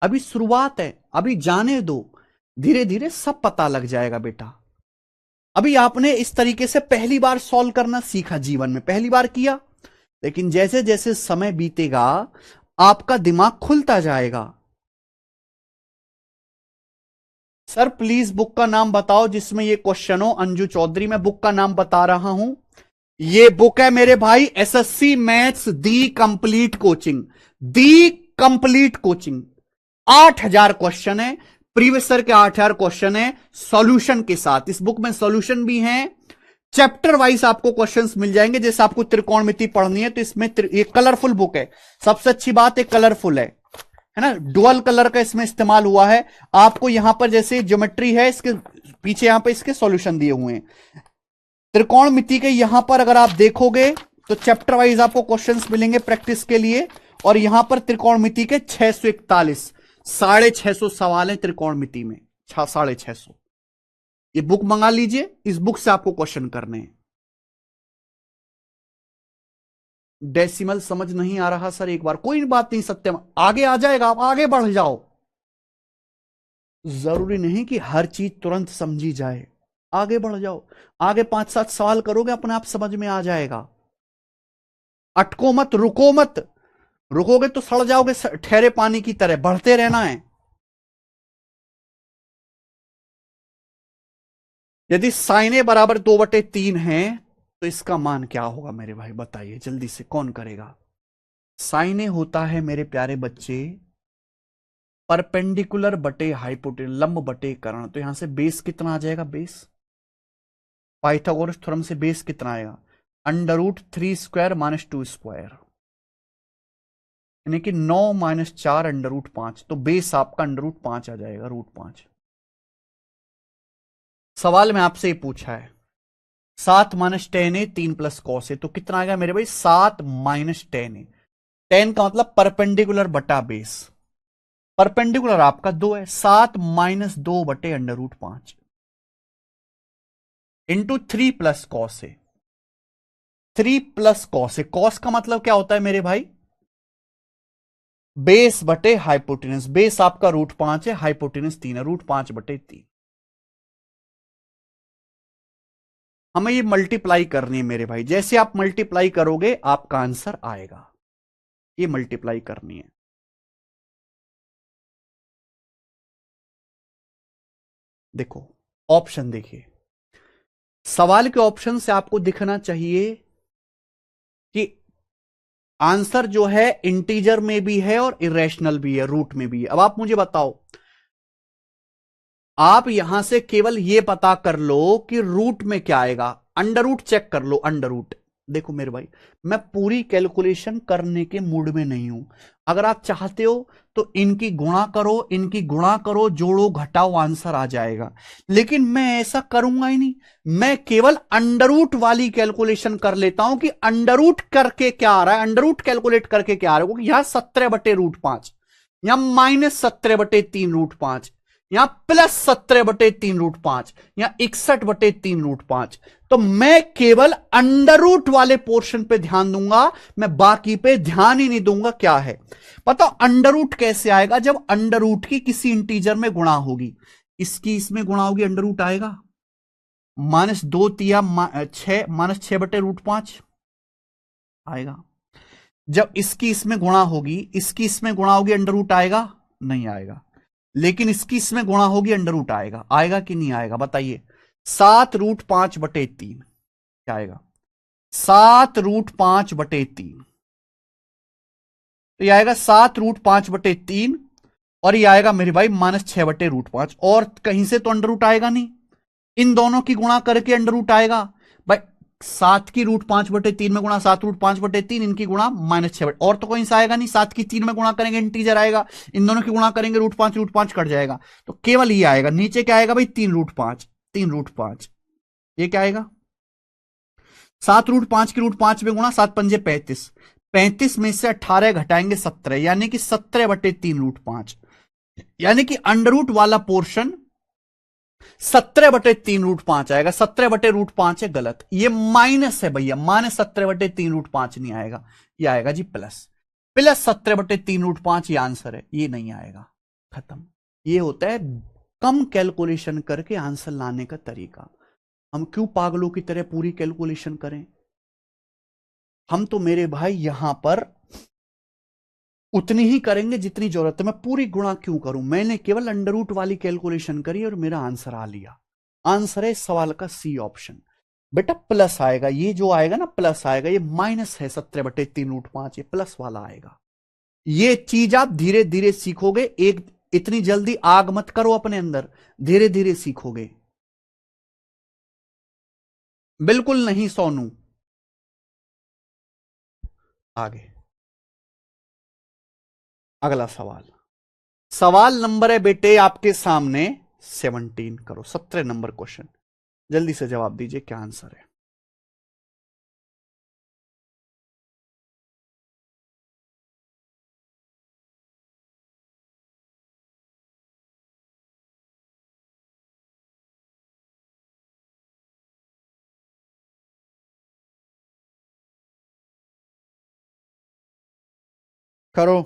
S1: अभी शुरुआत है, अभी जाने दो, धीरे धीरे सब पता लग जाएगा बेटा। अभी आपने इस तरीके से पहली बार सॉल्व करना सीखा, जीवन में पहली बार किया, लेकिन जैसे जैसे समय बीतेगा आपका दिमाग खुलता जाएगा। सर प्लीज बुक का नाम बताओ जिसमें ये क्वेश्चन हो। अंजू चौधरी, मैं बुक का नाम बता रहा हूं। ये बुक है मेरे भाई, एसएससी मैथ्स दी कंप्लीट कोचिंग। दी कंप्लीट कोचिंग, 8000 क्वेश्चन है, प्रीवियस ईयर के 8000 क्वेश्चन है सॉल्यूशन के साथ। इस बुक में सॉल्यूशन भी है, चैप्टर वाइज आपको क्वेश्चंस मिल जाएंगे। जैसे आपको त्रिकोणमिति पढ़नी है तो इसमें ये कलरफुल बुक है, सबसे अच्छी बात है कलरफुल है ना, डुअल कलर का इसमें इस्तेमाल हुआ है। आपको यहां पर जैसे ज्योमेट्री है, इसके पीछे यहां पर इसके सॉल्यूशन दिए हुए हैं। त्रिकोणमिति के यहां पर अगर आप देखोगे तो चैप्टर वाइज आपको क्वेश्चंस मिलेंगे प्रैक्टिस के लिए, और यहां पर त्रिकोणमिति के 641 650 सवाल है त्रिकोणमिति में, 650। ये बुक मंगा लीजिए, इस बुक से आपको क्वेश्चन करने हैं। डेसिमल समझ नहीं आ रहा सर, एक बार कोई बात नहीं, सत्यम आगे आ जाएगा, आप आगे बढ़ जाओ। जरूरी नहीं कि हर चीज तुरंत समझी जाए, आगे बढ़ जाओ, आगे 5-7 सवाल करोगे अपने आप समझ में आ जाएगा। अटको मत, रुको मत, रुकोगे तो सड़ जाओगे ठहरे पानी की तरह, बढ़ते रहना है। यदि साइने बराबर 2/3 है तो इसका मान क्या होगा मेरे भाई, बताइए जल्दी से, कौन करेगा। साइने होता है मेरे प्यारे बच्चे परपेंडिकुलर बटे हाइपोटेनस, लंब बटे कर्ण। तो यहां से बेस कितना आ जाएगा, बेस पाइथागोरस थ्योरम से बेस कितना आएगा, √3² - 2², यानी कि 9 - 4 √5। तो बेस आपका √5 आ जाएगा, √5। सवाल में आपसे पूछा है 7 - tan a 3 + cos a, तो कितना आएगा मेरे भाई, 7 - tan a। tan का मतलब परपेंडिकुलर बटा बेस, परपेंडिकुलर आपका 2 है, 7 - 2 बटे √5 into 3 + cos a, 3 + cos a। cos का मतलब क्या होता है मेरे भाई, बेस बटे हाइपोटेनस। बेस आपका √5 है, हाइपोटेनस 3 है, √5/3। हमें ये मल्टीप्लाई करनी है मेरे भाई, जैसे आप मल्टीप्लाई करोगे आपका आंसर आएगा, ये मल्टीप्लाई करनी है। देखो ऑप्शन देखिए, सवाल के ऑप्शन से आपको दिखना चाहिए कि आंसर जो है इंटीजर में भी है और इरेशनल भी है, रूट में भी है। अब आप मुझे बताओ, आप यहां से केवल ये पता कर लो कि रूट में क्या आएगा, अंडर रूट चेक कर लो, अंडर रूट। देखो मेरे भाई, मैं पूरी कैलकुलेशन करने के मूड में नहीं हूं। अगर आप चाहते हो तो इनकी गुणा करो, इनकी गुणा करो, जोड़ो घटाओ, आंसर आ जाएगा। लेकिन मैं ऐसा करूंगा ही नहीं, मैं केवल अंडर रूट वाली कैलकुलेशन कर लेता हूं कि अंडर रूट करके क्या आ रहा है, अंडर रूट कैलकुलेट करके क्या आ रहा है। क्योंकि यहां 17/√5, यहां -17/3√5, यहां +17/3√5, यहां 61/3√5। तो मैं केवल अंडर रूट वाले पोर्शन पे ध्यान दूंगा, मैं बाकी पे ध्यान ही नहीं दूंगा। क्या है पता, अंडर रूट कैसे आएगा, जब अंडर रूट की किसी इंटीजर में गुणा होगी, इसकी इसमें गुणा होगी, अंडर रूट आएगा। -2 तिया 6, -6/√5 आएगा। जब इसकी इसमें गुणा होगी, इसकी इसमें गुणा होगी, अंडर रूट आएगा, नहीं आएगा। लेकिन इसकी इसमें गुणा होगी, अंडर रूट आएगा। आएगा कि नहीं आएगा बताइए। 7√5/3 क्या आएगा, 7√5/3। तो यह आएगा 7√5/3, और ये आएगा मेरे भाई -6/√5। और कहीं से तो अंडर रूट आएगा नहीं, इन दोनों की गुणा करके अंडर रूट आएगा भाई। 7 की √5/3 में गुणा 7√5/3, इनकी गुणा -6, और तो कोई सा आएगा नहीं। 7 की 3 में गुणा करेंगे इंटीजर आएगा, इन दोनों की गुणा करेंगे √5 कट जाएगा, तो केवल ये आएगा। नीचे क्या आएगा भाई, 3√5, 3√5। ये क्या आएगा, 7√5 की √5 में गुणा, 7 पंजे 35, 35 में से 18 घटाएंगे 17, यानी कि 17/3√5। यानी कि अंडर रूट वाला पोर्शन 17/3√5 आएगा। 17/√5 है, गलत, ये माइनस है भैया, -17/3√5 नहीं आएगा, ये आएगा जी +17/3√5, ये आंसर है, ये नहीं आएगा। खत्म। ये होता है कम कैलकुलेशन करके आंसर लाने का तरीका। हम क्यों पागलों की तरह पूरी कैलकुलेशन करें, हम तो मेरे भाई यहां पर उतनी ही करेंगे जितनी जरूरत है। मैं पूरी गुणा क्यों करूं, मैंने केवल अंडर रूट वाली कैलकुलेशन करी और मेरा आंसर आ लिया। आंसर है इस सवाल का सी ऑप्शन। बेटा प्लस आएगा, ये जो आएगा ना प्लस आएगा, ये माइनस है 17/3√5, ये प्लस वाला आएगा। ये चीज आप धीरे धीरे सीखोगे, एक इतनी जल्दी आग मत करो अपने अंदर, धीरे धीरे सीखोगे। बिल्कुल नहीं सोनू। आगे अगला सवाल, सवाल नंबर है बेटे आपके सामने 17, करो 17 नंबर क्वेश्चन, जल्दी से जवाब दीजिए क्या आंसर है। करो।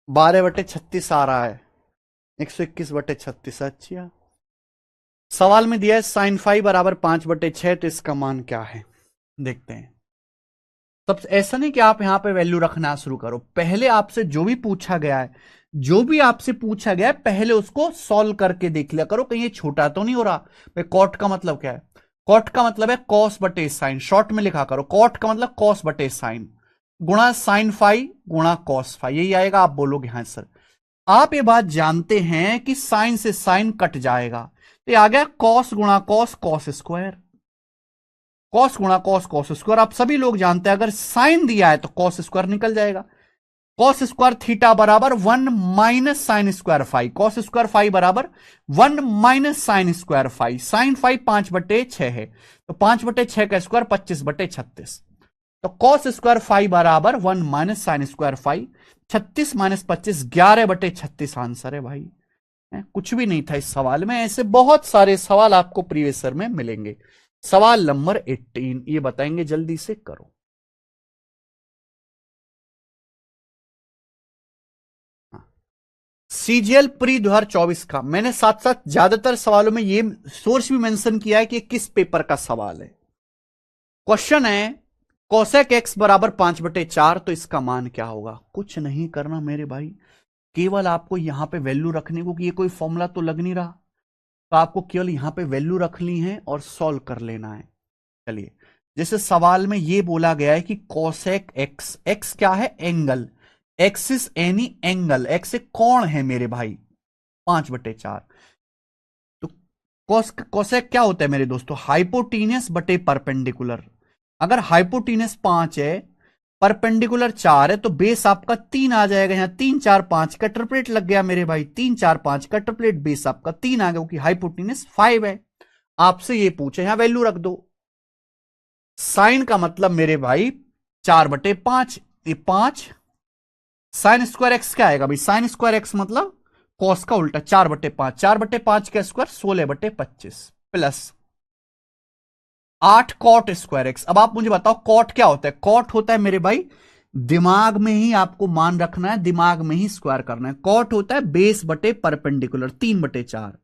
S1: बारह बटे छत्तीस आ रहा है। 121/36। अच्छा, सवाल में दिया है साइन फाइव बराबर 5/6, तो इसका मान क्या है देखते हैं। तब ऐसा नहीं कि आप यहां पे वैल्यू रखना शुरू करो, पहले आपसे जो भी पूछा गया है, जो भी आपसे पूछा गया है पहले उसको सॉल्व करके देख लिया करो, कहीं ये छोटा तो नहीं हो रहा। भाई कॉट का मतलब क्या है? कॉट का मतलब है कॉस बटे साइन, शॉर्ट में लिखा करो, कॉट का मतलब कॉस बटे साइन गुणा साइन फाइव गुणा कॉस फाइव, यही आएगा। आप बोलोगे हाँ सर। आप ये बात जानते हैं कि साइन से साइन कट जाएगा, तो ये आ गया कॉस गुणा कॉस कॉस स्क्वायर, कॉस गुणा कॉस कॉस स्क्वायर। आप सभी लोग जानते हैं अगर साइन दिया है तो कॉस स्क्वायर निकल जाएगा। कॉस स्क्वायर थीटा बराबर 1 - sin² कॉस स्क्वायर फाइव बराबर 1 - sin² साइन फाइव 5/6 है, तो 5/6 का स्क्वायर 25/36। तो कॉस स्क्वायर फाइव बराबर 1 - sin²5, 36 - 25 11/36 आंसर है भाई। कुछ भी नहीं था इस सवाल में, ऐसे बहुत सारे सवाल आपको प्रीवियस ईयर में मिलेंगे। सवाल नंबर 18 ये बताएंगे, जल्दी से करो। सीजीएल प्री 2024 का मैंने साथ साथ ज्यादातर सवालों में ये सोर्स भी मेंशन किया है कि किस पेपर का सवाल है। क्वेश्चन है कोसेक एक्स बराबर 5/4, तो इसका मान क्या होगा? कुछ नहीं करना मेरे भाई, केवल आपको यहां पे वैल्यू रखने को, कि ये कोई फॉर्मूला तो लग नहीं रहा, तो आपको केवल यहां पे वैल्यू रखनी है और सॉल्व कर लेना है। चलिए, जैसे सवाल में ये बोला गया है कि कोसेक एक्स, एक्स क्या है? Angle, axis any angle, x एक कोण है मेरे भाई, 5/4। तो कोसेक क्या होता है मेरे दोस्तों? हाइपोटीनियस बटे परपेंडिकुलर। अगर हाइपोटीनियस 5 है परपेंडिकुलर 4 है तो बेस आपका 3 आ जाएगा। यहां 3 4 5 कटर प्लेट लग गया मेरे भाई, 3 4 5 कटर प्लेट, बेस आपका 3 आ गया क्योंकि हाइपोटेन्यूज 5 है। आपसे ये पूछे, यहां वैल्यू रख दो। साइन का मतलब मेरे भाई 4/5, ये 5। साइन स्क्वायर एक्स क्या आएगा भाई, साइन स्क्वायर एक्स मतलब कॉस का उल्टा, 4/5, 4/5 का square 16/25 plus 8 cot square x. अब आप मुझे बताओ कॉट क्या होता है। कॉट होता है मेरे भाई, दिमाग में ही आपको मान रखना है, दिमाग में ही स्क्वायर करना है। कॉट होता है बेस बटे परपेंडिकुलर 3/4।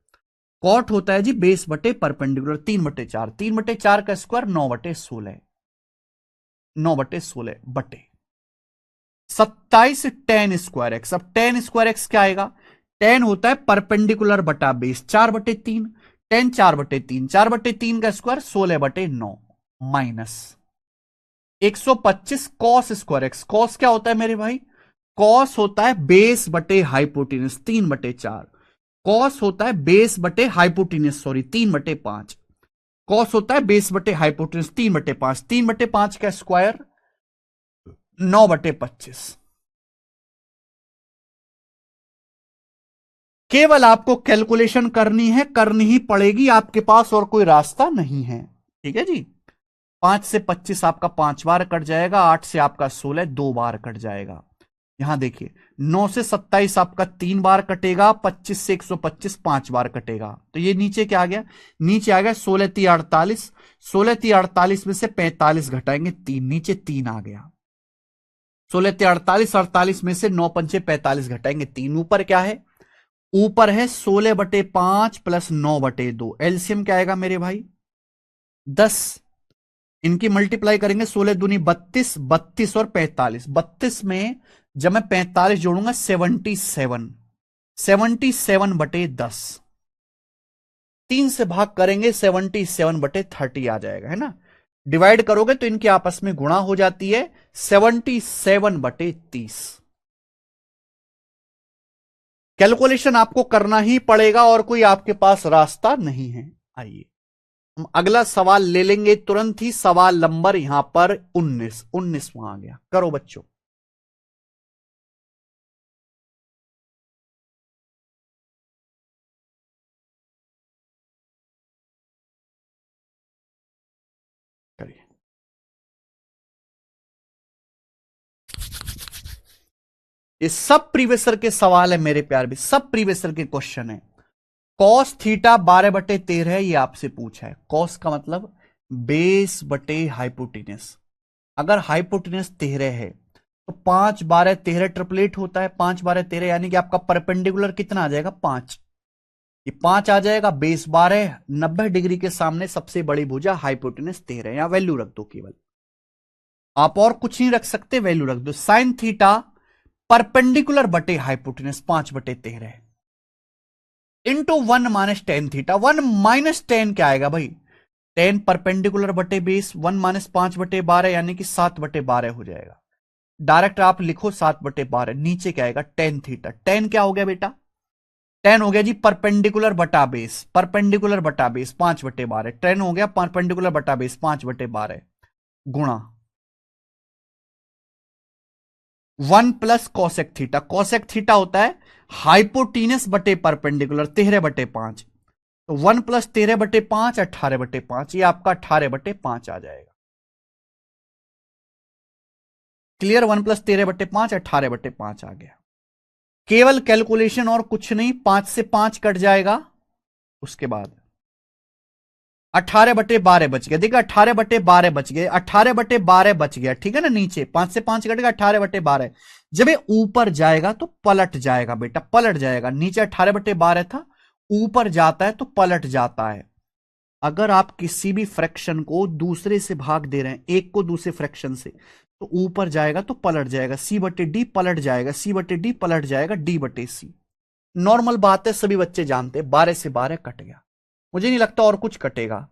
S1: कॉट होता है जी बेस बटे परपेंडिकुलर 3/4। 3/4 का स्क्वायर 9/16, 9/16 बटे 27 टेन स्क्वायर एक्स। अब टेन स्क्वायर एक्स क्या आएगा, टेन होता है परपेंडिकुलर बटा बेस 4/3, टेन 4/3, 4/3 का square 16/9 minus 125 cos square x. Cos क्या होता है मेरे भाई, कॉस होता है बेस बटे हाइपोटेन्यूज 3/4। कॉस होता है बेस बटे हाइपोटेन्यूज, सॉरी 3/5। कॉस होता है बेस बटे हाइपोटेन्यूज 3/5। 3/5 का स्क्वायर 9/25। केवल आपको कैलकुलेशन करनी है, करनी ही पड़ेगी, आपके पास और कोई रास्ता नहीं है। ठीक है जी। 5 से 25 आपका 5 बार कट जाएगा, 8 से आपका 16 2 बार कट जाएगा। यहां देखिए 9 से 27 आपका 3 बार कटेगा, 25 से 125 5 बार कटेगा। तो ये नीचे क्या आ गया, नीचे आ गया 16 3 48, 16 3 48 में से 45 घटाएंगे 3, नीचे 3 आ गया। 16 3 48, 48 में से 9 पंचे 45 घटाएंगे 3, ऊपर क्या है, ऊपर है 16/5 प्लस 9/2। एलसीएम क्या आएगा मेरे भाई 10। इनकी मल्टीप्लाई करेंगे 16 दूनी 32, 32 और 45। 32 में जब मैं 45 जोड़ूंगा 77, 77/10। 3 से भाग करेंगे 77/30 आ जाएगा, है ना। डिवाइड करोगे तो इनके आपस में गुणा हो जाती है 77/30। कैलकुलेशन आपको करना ही पड़ेगा और कोई आपके पास रास्ता नहीं है। आइए हम अगला सवाल ले लेंगे तुरंत ही। सवाल नंबर यहां पर 19वां आ गया, करो बच्चों। करिए। ये सब प्रीवियसर के सवाल है मेरे प्यार भी, सब प्रीवियसर के क्वेश्चन है। कॉस थीटा 12/13 ये आपसे पूछा है। कॉस का मतलब बेस बटे हाइपोटेन्यूज। अगर हाइपोटेन्यूज 13 है तो 5 12 13 ट्रिपलेट होता है, 5 12 13 यानी कि आपका परपेंडिकुलर कितना आ जाएगा 5। ये 5 आ जाएगा, बेस 12, 90 डिग्री के सामने सबसे बड़ी भुजा हाइपोटेन्यूज 13। यहां वैल्यू रख दो केवल, आप और कुछ नहीं रख सकते, वैल्यू रख दो। साइन थीटा परपेंडिकुलर बटे hypotenuse 5/13 into 1 minus tan theta. 1 minus ten क्या आएगा भाई, 10 परपेंडिकुलर बटे बेस, 1 माइनस 5/12 यानी कि 7/12 हो जाएगा। डायरेक्ट आप लिखो 7/12, नीचे क्या आएगा टेन थीटा। टेन क्या हो गया बेटा, टेन हो गया जी परपेंडिकुलर बटा बेस, परपेंडिकुलर बटा बेस 5/12, टेन हो गया परपेंडिकुलर बटा बेस 5/12 गुणा 1 plus cosec theta. Cosec theta होता है हाइपोटीनस बटे परपेंडिकुलर 13/5, तो 1 प्लस 13/5 18/5, ये आपका 18/5 आ जाएगा। क्लियर, 1 प्लस 13/5 18/5 आ गया। केवल कैलकुलेशन और कुछ नहीं, 5 से 5 कट जाएगा, उसके बाद 18/12 बच गया। देखिए 18/12 बच गए, 18/12 बच गया, ठीक है ना। नीचे 5 से 5 कटेगा 18/12। जब ये ऊपर जाएगा तो पलट जाएगा बेटा, पलट जाएगा। नीचे 18/12 था, ऊपर जाता है तो पलट जाता है। अगर आप किसी भी फ्रैक्शन को दूसरे से भाग दे रहे हैं, एक को दूसरे फ्रैक्शन से, तो ऊपर जाएगा तो पलट जाएगा, C/D पलट जाएगा, C/D पलट जाएगा, D/C। नॉर्मल बात है, सभी बच्चे जानते हैं। 12 से 12 कट गया, मुझे नहीं लगता और कुछ कटेगा।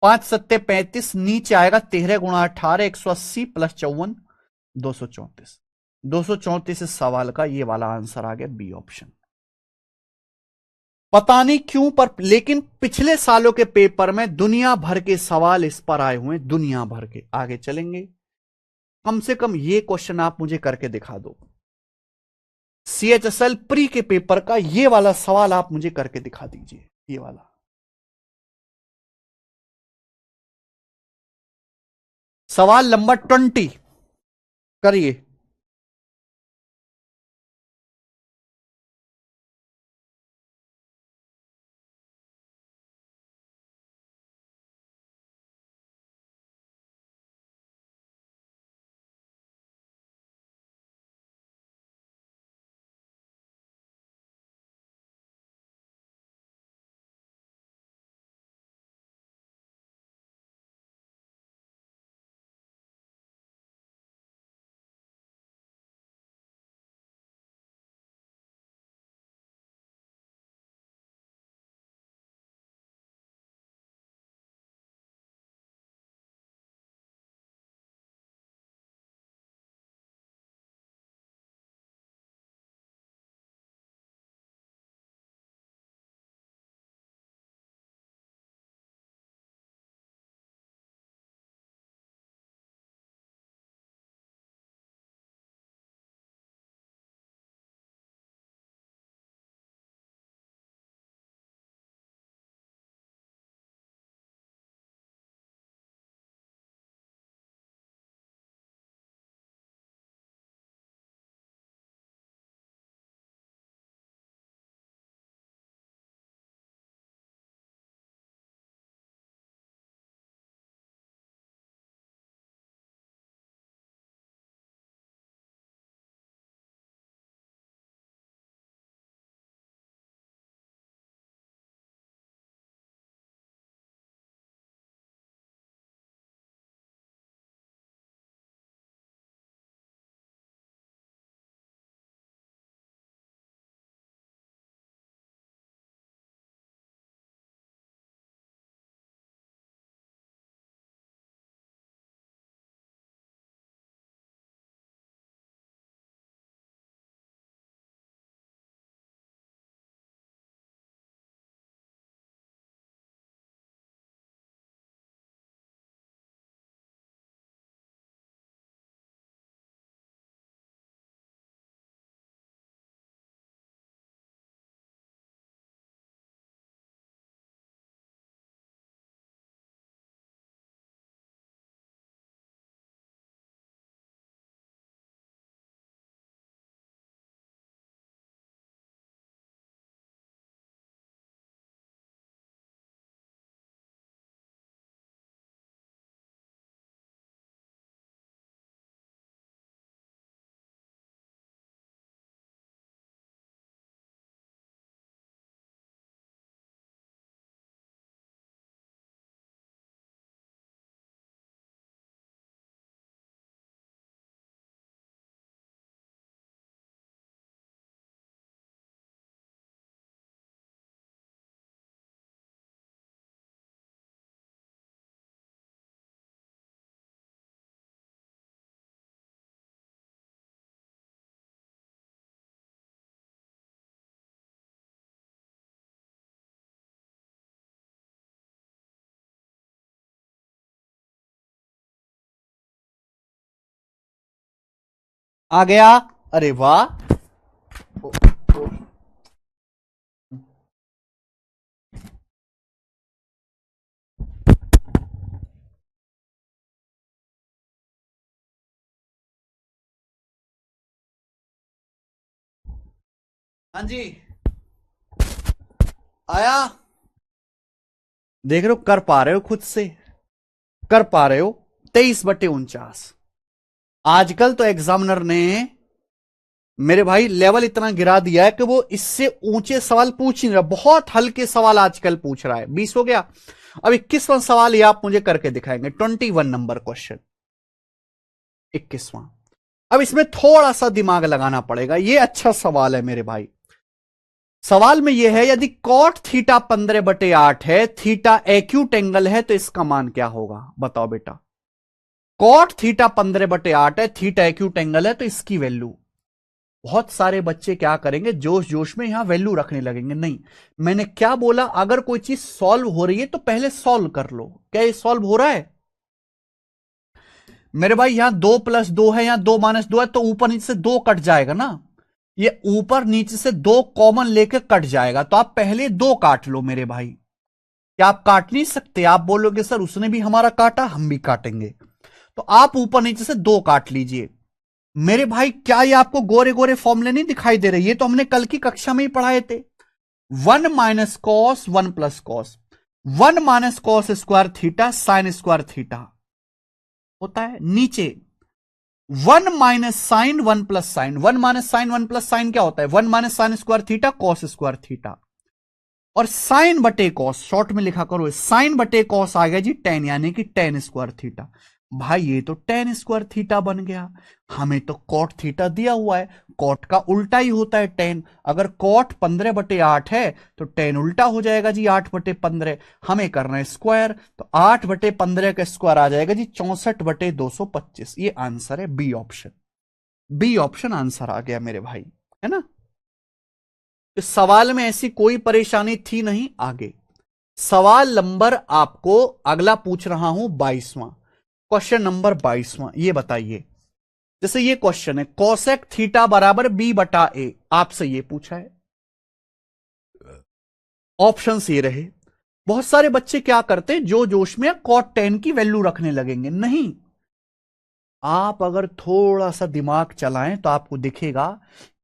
S1: 5 सत्ते 35, नीचे आएगा 13 गुणा 18 180 प्लस 54 234। 234 इस सवाल का ये वाला आंसर आ गया, बी ऑप्शन। पता नहीं क्यों पर, लेकिन पिछले सालों के पेपर में दुनिया भर के सवाल इस पर आए हुए, दुनिया भर के। आगे चलेंगे। कम से कम ये क्वेश्चन आप मुझे करके दिखा दो। CHSL प्री के पेपर का ये वाला सवाल आप मुझे करके दिखा दीजिए, ये वाला। सवाल नंबर 20 करिए। आ गया? अरे वाह। हाँ जी, आया? देख रहे हो, कर पा रहे हो, खुद से कर पा रहे हो। 23/49। आजकल तो एग्जामिनर ने मेरे भाई लेवल इतना गिरा दिया है कि वो इससे ऊंचे सवाल पूछ ही नहीं रहा, बहुत हल्के सवाल आजकल पूछ रहा है। 20 हो गया। अब 21वां सवाल ये आप मुझे करके दिखाएंगे। 21 नंबर क्वेश्चन, 21वां। अब इसमें थोड़ा सा दिमाग लगाना पड़ेगा, ये अच्छा सवाल है मेरे भाई। सवाल में यह है, यदि कॉट थीटा 15/8 है, थीटा एक्यूट एंगल है, तो इसका मान क्या होगा? बताओ बेटा। कॉट थीटा 15/8 है, थीटा एक्यूट एंगल है, तो इसकी वैल्यू। बहुत सारे बच्चे क्या करेंगे, जोश जोश में यहां वैल्यू रखने लगेंगे। नहीं, मैंने क्या बोला, अगर कोई चीज सॉल्व हो रही है तो पहले सॉल्व कर लो। क्या ये सॉल्व हो रहा है? मेरे भाई यहां 2+2 है, यहां 2-2 है, तो ऊपर नीचे से 2 कट जाएगा ना। ये ऊपर नीचे से 2 कॉमन लेके कट जाएगा, तो आप पहले 2 काट लो मेरे भाई। क्या आप काट नहीं सकते? आप बोलोगे सर उसने भी हमारा काटा, हम भी काटेंगे। तो आप ऊपर नीचे से 2 काट लीजिए। मेरे भाई क्या ये आपको गोरे गोरे फॉर्मूले नहीं दिखाई दे रहे? ये तो हमने कल की कक्षा में ही पढ़ाए थे। 1 - cos 1 + cos, 1 - cos² theta sin² theta होता है। नीचे 1 - sin 1 + sin, 1 - sin 1 + sin क्या होता है? 1 - sin² थीटा cos² थीटा। और साइन बटे कॉस शॉर्ट में लिखा करो, साइन बटे कॉस आ गया जी टेन, यानी कि tan² थीटा। भाई ये तो tan² थीटा बन गया। हमें तो कॉट थीटा दिया हुआ है, कॉट का उल्टा ही होता है टेन। अगर कॉट 15/8 है तो टेन उल्टा हो जाएगा जी 8/15। हमें करना है स्क्वायर, तो 8/15 का स्क्वायर आ जाएगा जी 64/225। ये आंसर है B option. B option answer आ गया मेरे भाई, है ना। इस सवाल में ऐसी कोई परेशानी थी नहीं। आगे सवाल नंबर आपको अगला पूछ रहा हूं 22वां, क्वेश्चन नंबर 22वां। ये बताइए, जैसे ये क्वेश्चन है कोसेक थीटा बराबर b/a, आपसे ये पूछा है। ऑप्शन ये रहे। बहुत सारे बच्चे क्या करते हैं, जो जोश में cot 10 की वैल्यू रखने लगेंगे। नहीं, आप अगर थोड़ा सा दिमाग चलाएं तो आपको दिखेगा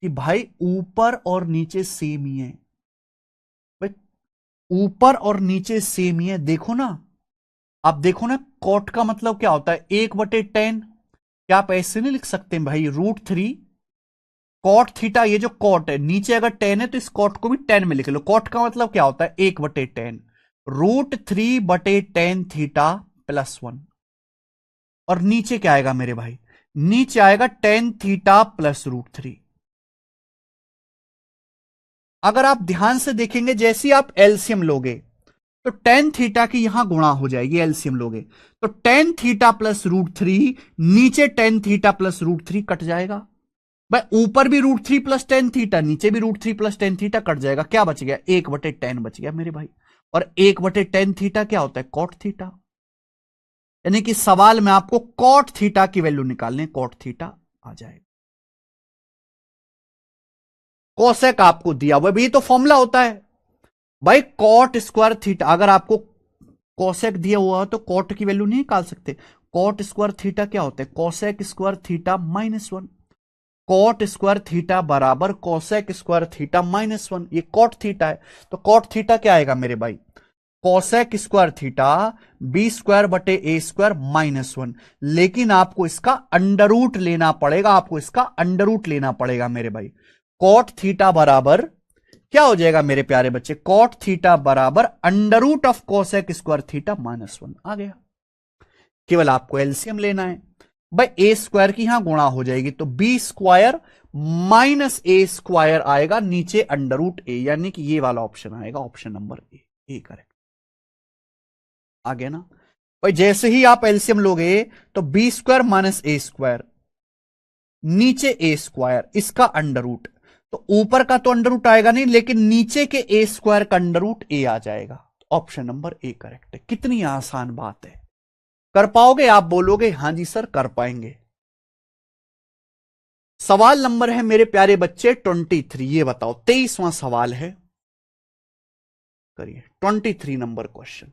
S1: कि भाई ऊपर और नीचे सेम ही है। भाई ऊपर और नीचे सेम ही है, देखो ना। आप देखो ना, कॉट का मतलब क्या होता है? 1/10। क्या आप ऐसे नहीं लिख सकते भाई? √3 कॉट थीटा, ये जो कॉट है नीचे अगर 10 है तो इस कॉट को भी 10 में लिख लो। कॉट का मतलब क्या होता है? 1/10, √3/10 थीटा +1। और नीचे क्या आएगा मेरे भाई? नीचे आएगा tan थीटा +√3। अगर आप ध्यान से देखेंगे, जैसे आप एलसीएम लोगे तो tan थीटा की यहां गुणा हो जाएगी, एलसीएम लोगे तो tan थीटा +√3, नीचे tan थीटा +√3 कट जाएगा। भाई ऊपर भी √3 + tan थीटा, नीचे भी √3 + tan थीटा कट जाएगा। क्या बच गया? 1/10 बच गया मेरे भाई। और 1/10 थीटा क्या होता है? Cot theta. यानी कि सवाल में आपको कॉट थीटा की वैल्यू निकालने, कॉट थीटा आ जाएगा। कोसेक आपको दिया हुआ, भी तो फॉर्मूला होता है भाई। cot² थीटा, अगर आपको कोसेक दिया हुआ है तो कॉट की वैल्यू नहीं निकाल सकते। cot² थीटा क्या होता है? कोसेक² थीटा -1। cot² थीटा बराबर कोसेक² थीटा -1, ये कॉट थीटा है। तो कॉट थीटा क्या आएगा मेरे भाई? कोसेक² थीटा b²/a² -1। लेकिन आपको इसका अंडर रूट लेना पड़ेगा, आपको इसका अंडर रूट लेना पड़ेगा मेरे भाई। कॉट थीटा बराबर क्या हो जाएगा मेरे प्यारे बच्चे? कॉट थीटा बराबर अंडर रूट ऑफ कोसेक² थीटा -1 आ गया। केवल आपको एलसीएम लेना है। भाई a² की यहां गुणा हो जाएगी तो b² -a² आएगा, नीचे अंडर रूट a, यानी कि ये वाला ऑप्शन आएगा, ऑप्शन नंबर ए करेक्ट। आ गया ना भाई। जैसे ही आप एलसीएम लोगे तो b² - a², नीचे a², इसका अंडर रूट। तो ऊपर का तो अंडर रूट आएगा नहीं, लेकिन नीचे के a² का अंडर रूट a आ जाएगा। ऑप्शन नंबर ए करेक्ट है। कितनी आसान बात है। कर पाओगे? आप बोलोगे हां जी सर कर पाएंगे। सवाल नंबर है मेरे प्यारे बच्चे 23। ये बताओ, 23वां सवाल है, करिए 23 नंबर क्वेश्चन।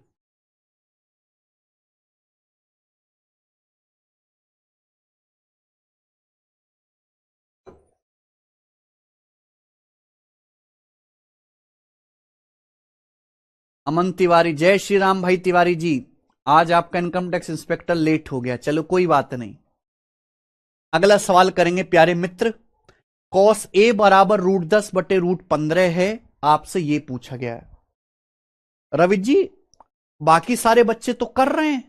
S1: अमन तिवारी, जय श्री राम भाई तिवारी जी। आज आपका इनकम टैक्स इंस्पेक्टर लेट हो गया, चलो कोई बात नहीं। अगला सवाल करेंगे प्यारे मित्र। कॉस ए बराबर √10/√15 है, आपसे ये पूछा गया है। रवि जी, बाकी सारे बच्चे तो कर रहे हैं।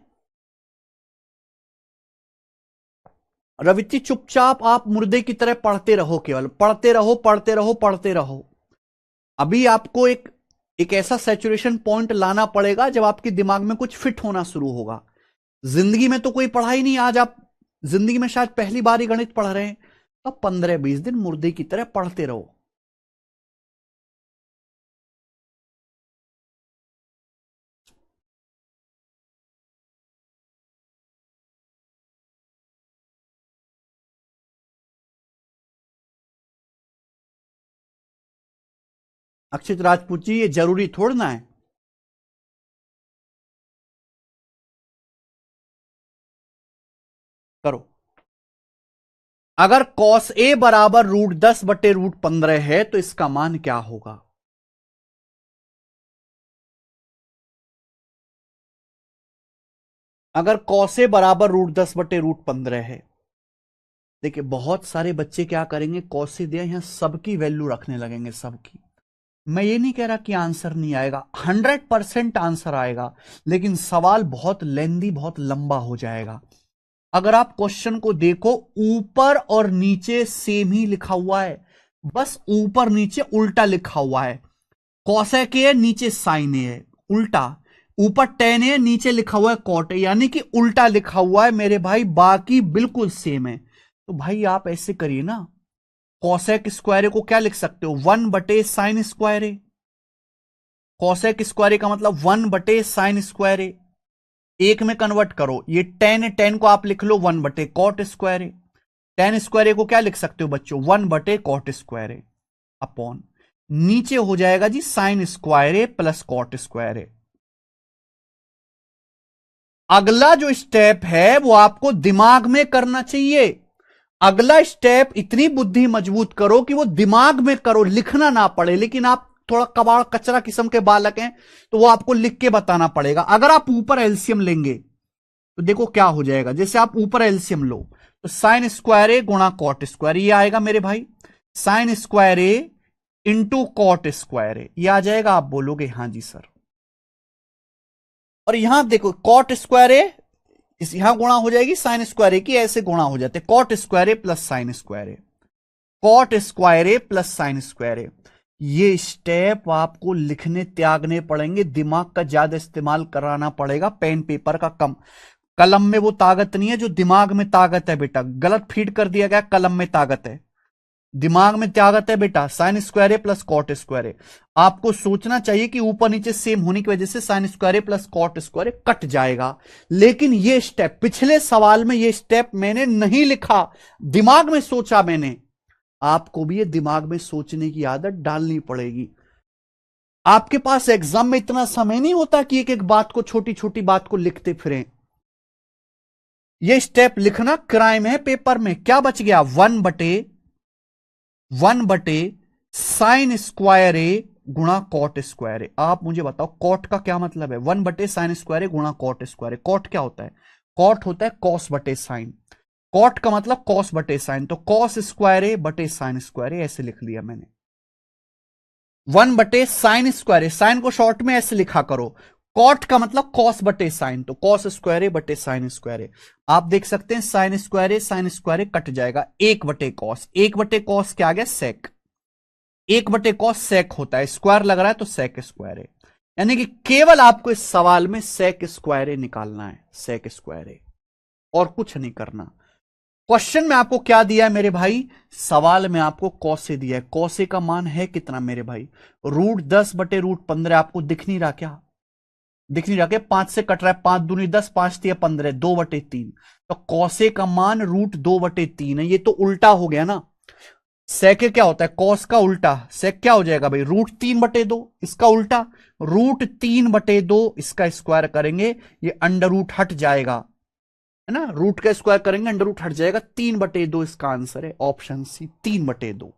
S1: रवि जी चुपचाप आप मुर्दे की तरह पढ़ते रहो, केवल पढ़ते रहो, पढ़ते रहो, पढ़ते रहो। अभी आपको एक एक ऐसा सैचुरेशन पॉइंट लाना पड़ेगा जब आपके दिमाग में कुछ फिट होना शुरू होगा। जिंदगी में तो कोई पढ़ाई नहीं, आज आप जिंदगी में शायद पहली बार ही गणित पढ़ रहे हैं। तो 15-20 दिन मुर्दे की तरह पढ़ते रहो। अक्षित राजपूत जी, ये जरूरी थोड़ा ना है। करो। अगर कॉस ए बराबर √10/√15 है तो इसका मान क्या होगा? अगर कॉस ए बराबर √10/√15 है, देखिए बहुत सारे बच्चे क्या करेंगे, कॉस ए दिया, यहां सबकी वैल्यू रखने लगेंगे, सबकी। मैं ये नहीं कह रहा कि आंसर नहीं आएगा, 100% आंसर आएगा, लेकिन सवाल बहुत लेंदी, बहुत लंबा हो जाएगा। अगर आप क्वेश्चन को देखो, ऊपर और नीचे सेम ही लिखा हुआ है, बस ऊपर नीचे उल्टा लिखा हुआ है। कॉसेक ए है, नीचे साइन ए है, उल्टा। ऊपर टेन ए, नीचे लिखा हुआ है कॉट ए, यानी कि उल्टा लिखा हुआ है मेरे भाई, बाकी बिल्कुल सेम है। तो भाई आप ऐसे करिए ना, कॉसेक स्क्वायर ए को क्या लिख सकते हो, 1/साइन स्क्वायर ए। कॉसेक स्क्वायर ए का मतलब 1/साइन स्क्वायर ए। एक में कन्वर्ट करो, ये टेन है, टेन को आप लिख लो 1/कॉट स्क्वायर ए। टेन स्क्वायर ए को क्या लिख सकते हो बच्चों, 1/कॉट स्क्वायर ए अपॉन, नीचे हो जाएगा जी साइन स्क्वायर ए प्लस कॉट स्क्वायर ए। अगला जो स्टेप है वो आपको दिमाग में करना चाहिए। अगला स्टेप इतनी बुद्धि मजबूत करो कि वो दिमाग में करो, लिखना ना पड़े। लेकिन आप थोड़ा कबाड़ कचरा किस्म के बालक हैं, तो वो आपको लिख के बताना पड़ेगा। अगर आप ऊपर एलसीएम लेंगे तो देखो क्या हो जाएगा, जैसे आप ऊपर एलसीएम लो तो साइन स्क्वायर ए गुणा कॉट स्क्वायर ये आएगा मेरे भाई, साइन स्क्वायर ए इंटू कॉट स्क्वायर ए, ये आ जाएगा। आप बोलोगे हां जी सर। और यहां देखो कॉट स्क्वायर ए, इस यहां गुणा हो जाएगी साइन स्क्वायर ए की, ऐसे गुणा हो जाते, कॉट स्क्वायर ए प्लस साइन स्क्वायर ए, कॉट स्क्वायर ए प्लस साइन स्क्वायर ए। ये स्टेप आपको लिखने त्यागने पड़ेंगे, दिमाग का ज्यादा इस्तेमाल कराना पड़ेगा, पेन पेपर का कम। कलम में वो ताकत नहीं है जो दिमाग में ताकत है बेटा, गलत फीड कर दिया गया, कलम में ताकत है, दिमाग में ताकत है बेटा। साइन स्क्वायर ए प्लस कॉट स्क्वायर ए, आपको सोचना चाहिए कि ऊपर नीचे सेम होने की वजह से साइन स्क्वायर ए प्लस कॉट स्क्वायर ए कट जाएगा। लेकिन ये स्टेप पिछले सवाल में, ये स्टेप मैंने नहीं लिखा, दिमाग में सोचा मैंने। आपको भी ये दिमाग में सोचने की आदत डालनी पड़ेगी। आपके पास एग्जाम में इतना समय नहीं होता कि एक एक बात को, छोटी छोटी बात को लिखते फिरें। ये स्टेप लिखना क्राइम है पेपर में। क्या बच गया, 1/1 साइन स्क्वायर ए गुणा कॉट स्क्वायर ए। आप मुझे बताओ कॉट का क्या मतलब है, 1/साइन स्क्वायर ए गुणा कॉट स्क्वायर ए। कॉट क्या होता है, कॉट होता है कॉस बटे साइन, कॉट का मतलब कॉस बटे साइन, तो कॉस स्क्वायर ए बटे साइन स्क्वायर ए, ऐसे लिख लिया मैंने। 1/साइन स्क्वायर ए, साइन को शॉर्ट में ऐसे लिखा करो, कॉट का मतलब कॉस बटे साइन, तो कॉस स्क्वायर ए बटे साइन स्क्वायर ए। आप देख सकते हैं साइन स्क्वायर ए कट जाएगा, 1/कॉस, 1/कॉस क्या आ गया, सेक, 1/कॉस सेक होता है, स्क्वायर लग रहा है तो सेक स्क्वायर ए। यानी कि केवल आपको इस सवाल में सेक स्क्वायर ए निकालना है, सेक स्क्वायर ए, और कुछ नहीं करना। क्वेश्चन में आपको क्या दिया है मेरे भाई, सवाल में आपको कॉसे दिया है। कॉसे का मान है कितना मेरे भाई, √10/√15। आपको दिख नहीं रहा क्या, दिख नहीं रहा क्या, 5 से कट रहा है, 5 दूनी 10, 5 तिया 15, 2/3। तो कॉसे का मान √2/3 है। ये तो उल्टा हो गया ना, सेक क्या होता है, कॉस का उल्टा, सेक क्या हो जाएगा भाई, √3/2, इसका उल्टा √3/2, इसका स्क्वायर करेंगे, ये अंडर रूट हट जाएगा, है ना, रूट का स्क्वायर करेंगे अंडर रूट हट जाएगा, 3/2 इसका आंसर है, ऑप्शन सी 3/2।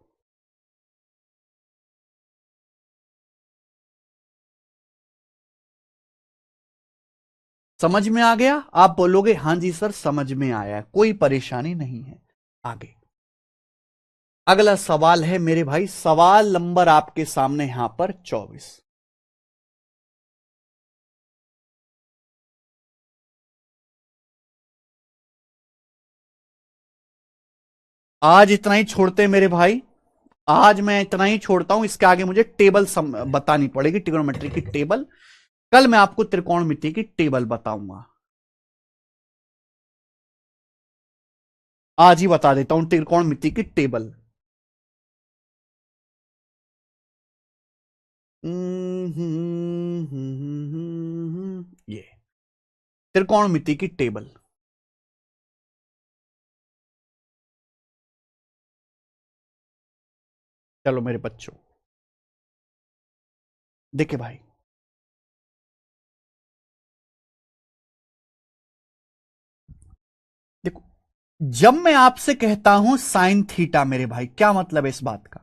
S1: समझ में आ गया? आप बोलोगे हां जी सर समझ में आया, कोई परेशानी नहीं है। आगे अगला सवाल है मेरे भाई, सवाल नंबर आपके सामने यहां पर 24। आज इतना ही छोड़ते हैं मेरे भाई, आज मैं इतना ही छोड़ता हूं। इसके आगे मुझे टेबल बतानी पड़ेगी, ट्रिग्नोमेट्री की टेबल। कल मैं आपको त्रिकोणमिति की टेबल बताऊंगा, आज ही बता देता हूं त्रिकोणमिति की टेबल। ये त्रिकोणमिति की टेबल। चलो मेरे बच्चों, देखिए भाई, देखो, जब मैं आपसे कहता हूं साइन थीटा मेरे भाई, क्या मतलब है इस बात का?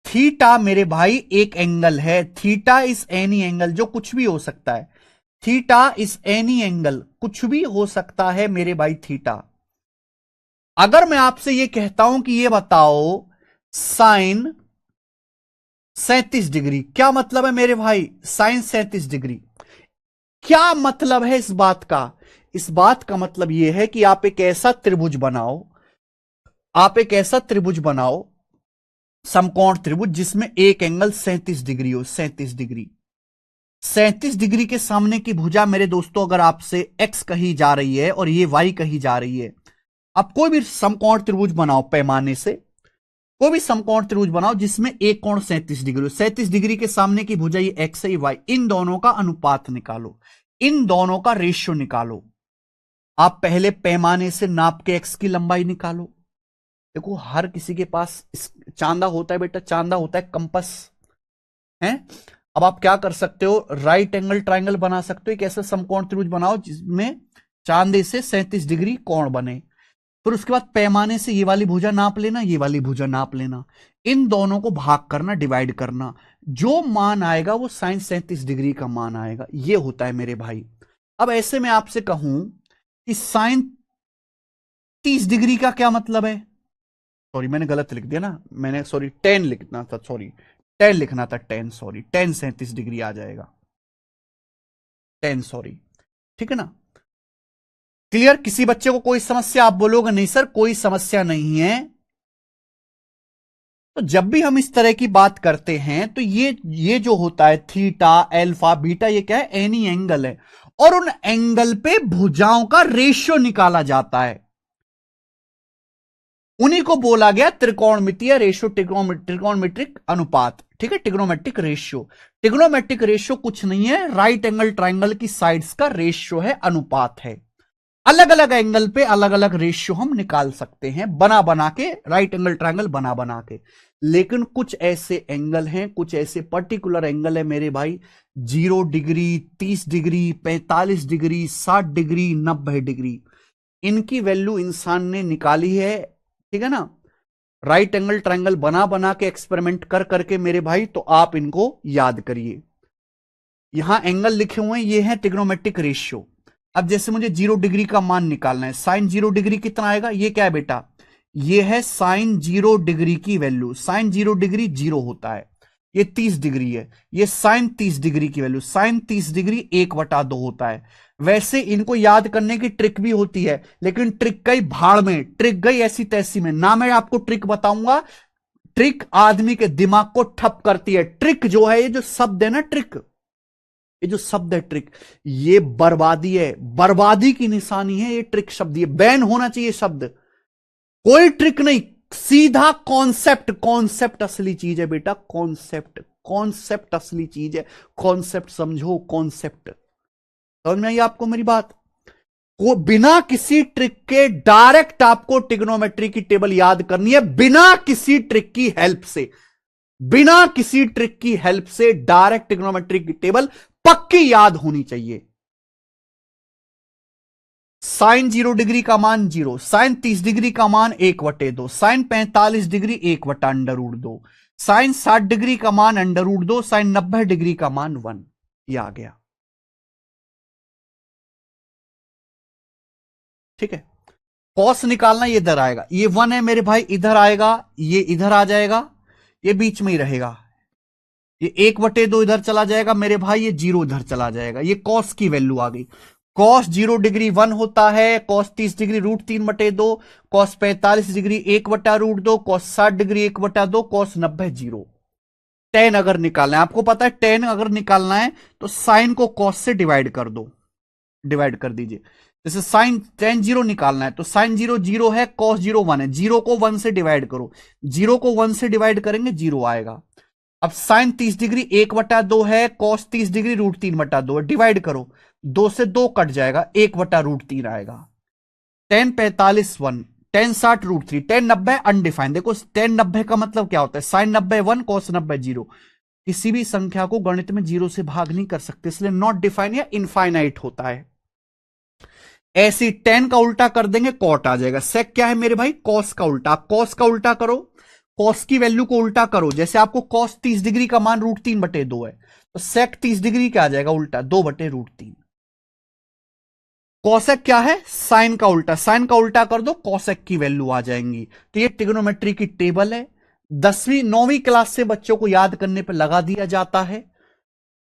S1: थीटा मेरे भाई एक एंगल है, थीटा इज एनी एंगल, जो कुछ भी हो सकता है। थीटा इज एनी एंगल, कुछ भी हो सकता है मेरे भाई थीटा। अगर मैं आपसे यह कहता हूं कि यह बताओ साइन 37 डिग्री, क्या मतलब है मेरे भाई साइन 37 डिग्री? क्या मतलब है इस बात का? इस बात का मतलब यह है कि आप एक ऐसा त्रिभुज बनाओ, आप एक ऐसा त्रिभुज बनाओ, समकोण त्रिभुज, जिसमें एक एंगल 37 डिग्री हो। 37 डिग्री, 37 डिग्री के सामने की भुजा मेरे दोस्तों, अगर आपसे एक्स कही जा रही है और ये वाई कही जा रही है, आप कोई भी समकोण त्रिभुज बनाओ पैमाने से, कोई भी समकोण त्रिभुज बनाओ जिसमें एक कोण 37 डिग्री हो। 37 डिग्री के सामने की भुजा ये एक्स है, ये वाई, इन दोनों का अनुपात निकालो, इन दोनों का रेशियो निकालो। आप पहले पैमाने से नाप के एक्स की लंबाई निकालो। देखो, हर किसी के पास चांदा होता है बेटा, चांदा होता है, कंपस है। अब आप क्या कर सकते हो, राइट एंगल ट्राइंगल बना सकते हो, एक ऐसा समकोण त्रिभुज बनाओ जिसमें चांदे से 37 डिग्री कोण बने। फिर उसके बाद पैमाने से ये वाली भुजा नाप लेना, ये वाली भुजा नाप लेना, इन दोनों को भाग करना, डिवाइड करना, जो मान आएगा वो साइन 37 डिग्री का मान आएगा। ये होता है मेरे भाई। अब ऐसे में आपसे कहूं कि साइन 30 डिग्री का क्या मतलब है? सॉरी, मैंने गलत लिख दिया ना, मैंने सॉरी 10 लिखना था, सॉरी 10 लिखना था, 10, सॉरी 10 37 डिग्री आ जाएगा, 10, सॉरी। ठीक है ना? क्लियर? किसी बच्चे को कोई समस्या? आप बोलोगे नहीं सर कोई समस्या नहीं है। तो जब भी हम इस तरह की बात करते हैं तो ये जो होता है थीटा, अल्फा, बीटा, ये क्या है? एनी एंगल है, और उन एंगल पे भुजाओं का रेशियो निकाला जाता है। उन्हीं को बोला गया त्रिकोणमितीय रेशियो, ट्रिग्नोमेट्रिक अनुपात। ठीक है, ट्रिग्नोमेट्रिक रेशियो। ट्रिग्नोमेट्रिक रेशियो कुछ नहीं है, राइट एंगल ट्राइंगल की साइड्स का रेशियो है, अनुपात है। अलग अलग एंगल पे अलग अलग रेशियो हम निकाल सकते हैं, बना बना के, राइट एंगल ट्राइंगल बना बना के। लेकिन कुछ ऐसे एंगल हैं, कुछ ऐसे पर्टिकुलर एंगल है मेरे भाई, 0 degree, 30 degree, 45 degree, 60 degree, 90 degree, इनकी वैल्यू इंसान ने निकाली है। ठीक है ना? राइट एंगल ट्राइंगल बना बना के, एक्सपेरिमेंट कर करके मेरे भाई, तो आप इनको याद करिए। यहां एंगल लिखे हुए हैं, ये है ट्रिग्नोमेट्रिक रेशियो। अब जैसे मुझे 0 डिग्री का मान निकालना है, साइन 0 डिग्री कितना आएगा? ये क्या है बेटा? ये है साइन 0 डिग्री की वैल्यू। साइन 0 डिग्री 0 होता है, ये 30 डिग्री है। ये साइन 30 डिग्री की वैल्यू, साइन 30 डिग्री 1/2 होता है। वैसे इनको याद करने की ट्रिक भी होती है, लेकिन ट्रिक गई भाड़ में, ट्रिक गई ऐसी तैसी में ना। मैं आपको ट्रिक बताऊंगा, ट्रिक आदमी के दिमाग को ठप करती है। ट्रिक जो है, ये जो शब्द है ना ट्रिक, ये जो शब्द है ट्रिक, ये बर्बादी है, बर्बादी की निशानी है ये ट्रिक शब्द। ये बैन होना चाहिए शब्द। कोई ट्रिक नहीं, सीधा कॉन्सेप्ट। कॉन्सेप्ट असली चीज है बेटा, कॉन्सेप्ट, कॉन्सेप्ट असली चीज है। कॉन्सेप्ट समझो, कॉन्सेप्ट। समझ में आई आपको मेरी बात? को बिना किसी ट्रिक के डायरेक्ट आपको ट्रिग्नोमेट्री की टेबल याद करनी है, बिना किसी ट्रिक की हेल्प से। बिना किसी ट्रिक की हेल्प से डायरेक्ट ट्रिग्नोमेट्री की टेबल पक्की याद होनी चाहिए। साइन 0 डिग्री का मान 0, साइन 30 डिग्री का मान 1/2, साइन 45 डिग्री 1/√2, साइन 60 डिग्री का मान √2, साइन 90 डिग्री का मान 1। ये आ गया। ठीक है? कॉस निकालना, ये इधर आएगा, ये 1 है मेरे भाई, इधर आएगा, ये इधर आ जाएगा, ये बीच में ही रहेगा। ये 1/2 इधर चला जाएगा मेरे भाई, ये 0 इधर चला जाएगा। ये कॉस की वैल्यू आ गई। कॉस 0 डिग्री 1 होता है, cos 30 degree √3/2, cos 45 degree 1/√2, cos 60 degree 1/2, cos 90 0। Ten अगर निकालना है, आपको पता है टेन अगर निकालना है तो साइन को कॉस से डिवाइड कर दो, डिवाइड कर दीजिए। जैसे साइन टेन 0 निकालना है तो साइन 0 0 है, कॉस 0 1 है, 0 को 1 से डिवाइड करो, 0 को 1 से डिवाइड करेंगे 0 आएगा। अब साइन 30 डिग्री 1/2 है, कॉस 30 डिग्री √3/2 है, डिवाइड करो, 2 से 2 कट जाएगा, 1/√3 आएगा। Tan 45 1, tan 60 √3, tan 90 undefined. देखो टेन 90 का मतलब क्या होता है? Sine 90 1, cos 90 0। किसी भी संख्या को गणित में 0 से भाग नहीं कर सकते, इसलिए नॉट डिफाइन या इनफाइनाइट होता है। ऐसी 10 का उल्टा कर देंगे कॉट आ जाएगा। सेक क्या है मेरे भाई? कॉस का उल्टा। आप कॉस का उल्टा करो, कॉस की वैल्यू को उल्टा करो। जैसे आपको कॉस 30 डिग्री का मान √3/2 है, तो सेक 30 डिग्री क्या आ जाएगा उल्टा? 2/√3। कॉसेक क्या है? साइन का उल्टा। साइन का उल्टा कर दो, कॉसेक की वैल्यू आ जाएंगी। तो ये ट्रिग्नोमेट्री की टेबल है। 10वीं 9वीं क्लास से बच्चों को याद करने पर लगा दिया जाता है।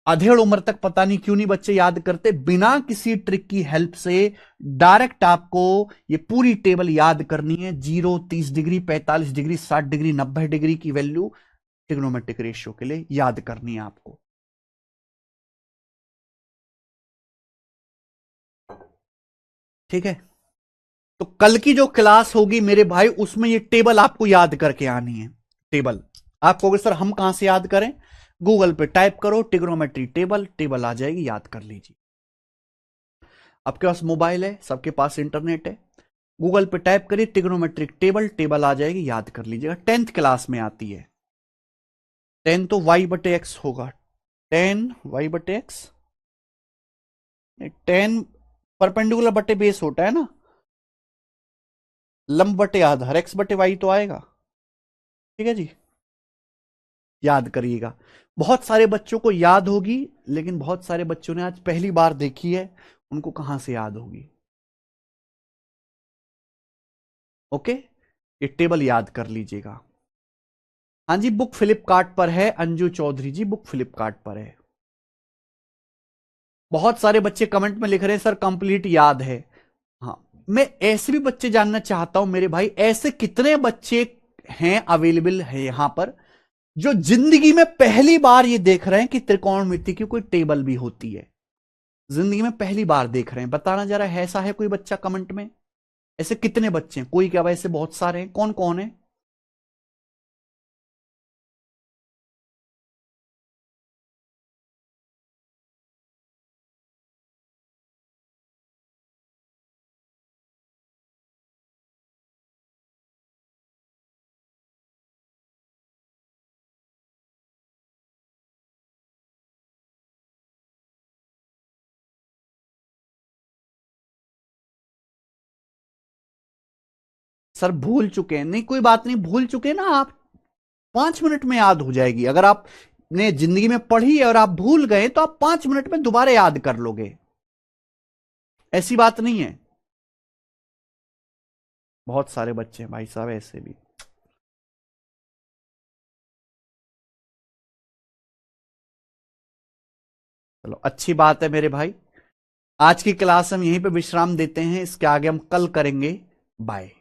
S1: अधेड़ उम्र तक पता नहीं क्यों नहीं बच्चे याद करते। बिना किसी ट्रिक की हेल्प से डायरेक्ट आपको ये पूरी टेबल याद करनी है। 0, 30 डिग्री, 45 डिग्री, 60 डिग्री, 90 डिग्री की वैल्यू ट्रिग्नोमेट्रिक रेशियो के लिए याद करनी है आपको। ठीक है, तो कल की जो क्लास होगी मेरे भाई, उसमें ये टेबल आपको याद करके आनी है। टेबल आपको अगर सर हम कहां से याद करें? गूगल पे टाइप करो ट्रिग्नोमेट्री टेबल, टेबल आ जाएगी, याद कर लीजिए। आपके पास मोबाइल है, सबके पास इंटरनेट है, गूगल पे टाइप करिए ट्रिग्नोमेट्रिक टेबल, टेबल आ जाएगी, याद कर लीजिएगा। 10th क्लास में आती है। 10 तो y/x होगा। 10 y/x, 10 परपेंडिकुलर बटे बेस होता है ना, लंब बटे आधार, x/y तो आएगा। ठीक है जी, याद करिएगा। बहुत सारे बच्चों को याद होगी, लेकिन बहुत सारे बच्चों ने आज पहली बार देखी है, उनको कहां से याद होगी? ओके, ये टेबल याद कर लीजिएगा। हाँ जी, बुक फ्लिपकार्ट पर है, अंजू चौधरी जी, बुक फ्लिपकार्ट पर है। बहुत सारे बच्चे कमेंट में लिख रहे हैं सर कंप्लीट याद है। हाँ, मैं ऐसे भी बच्चे जानना चाहता हूं मेरे भाई, ऐसे कितने बच्चे हैं अवेलेबल है यहां पर जो जिंदगी में पहली बार ये देख रहे हैं कि त्रिकोणमिति की कोई टेबल भी होती है? जिंदगी में पहली बार देख रहे हैं, बताना जरा है, ऐसा है कोई बच्चा कमेंट में? ऐसे कितने बच्चे हैं? कोई क्या? वैसे बहुत सारे हैं। कौन कौन है? सर भूल चुके हैं? नहीं कोई बात नहीं, भूल चुके ना आप, 5 मिनट में याद हो जाएगी। अगर आपने जिंदगी में पढ़ी है और आप भूल गए तो आप 5 मिनट में दोबारा याद कर लोगे, ऐसी बात नहीं है। बहुत सारे बच्चे हैं भाई साहब ऐसे भी। चलो अच्छी बात है मेरे भाई, आज की क्लास हम यहीं पे विश्राम देते हैं, इसके आगे हम कल करेंगे। बाय।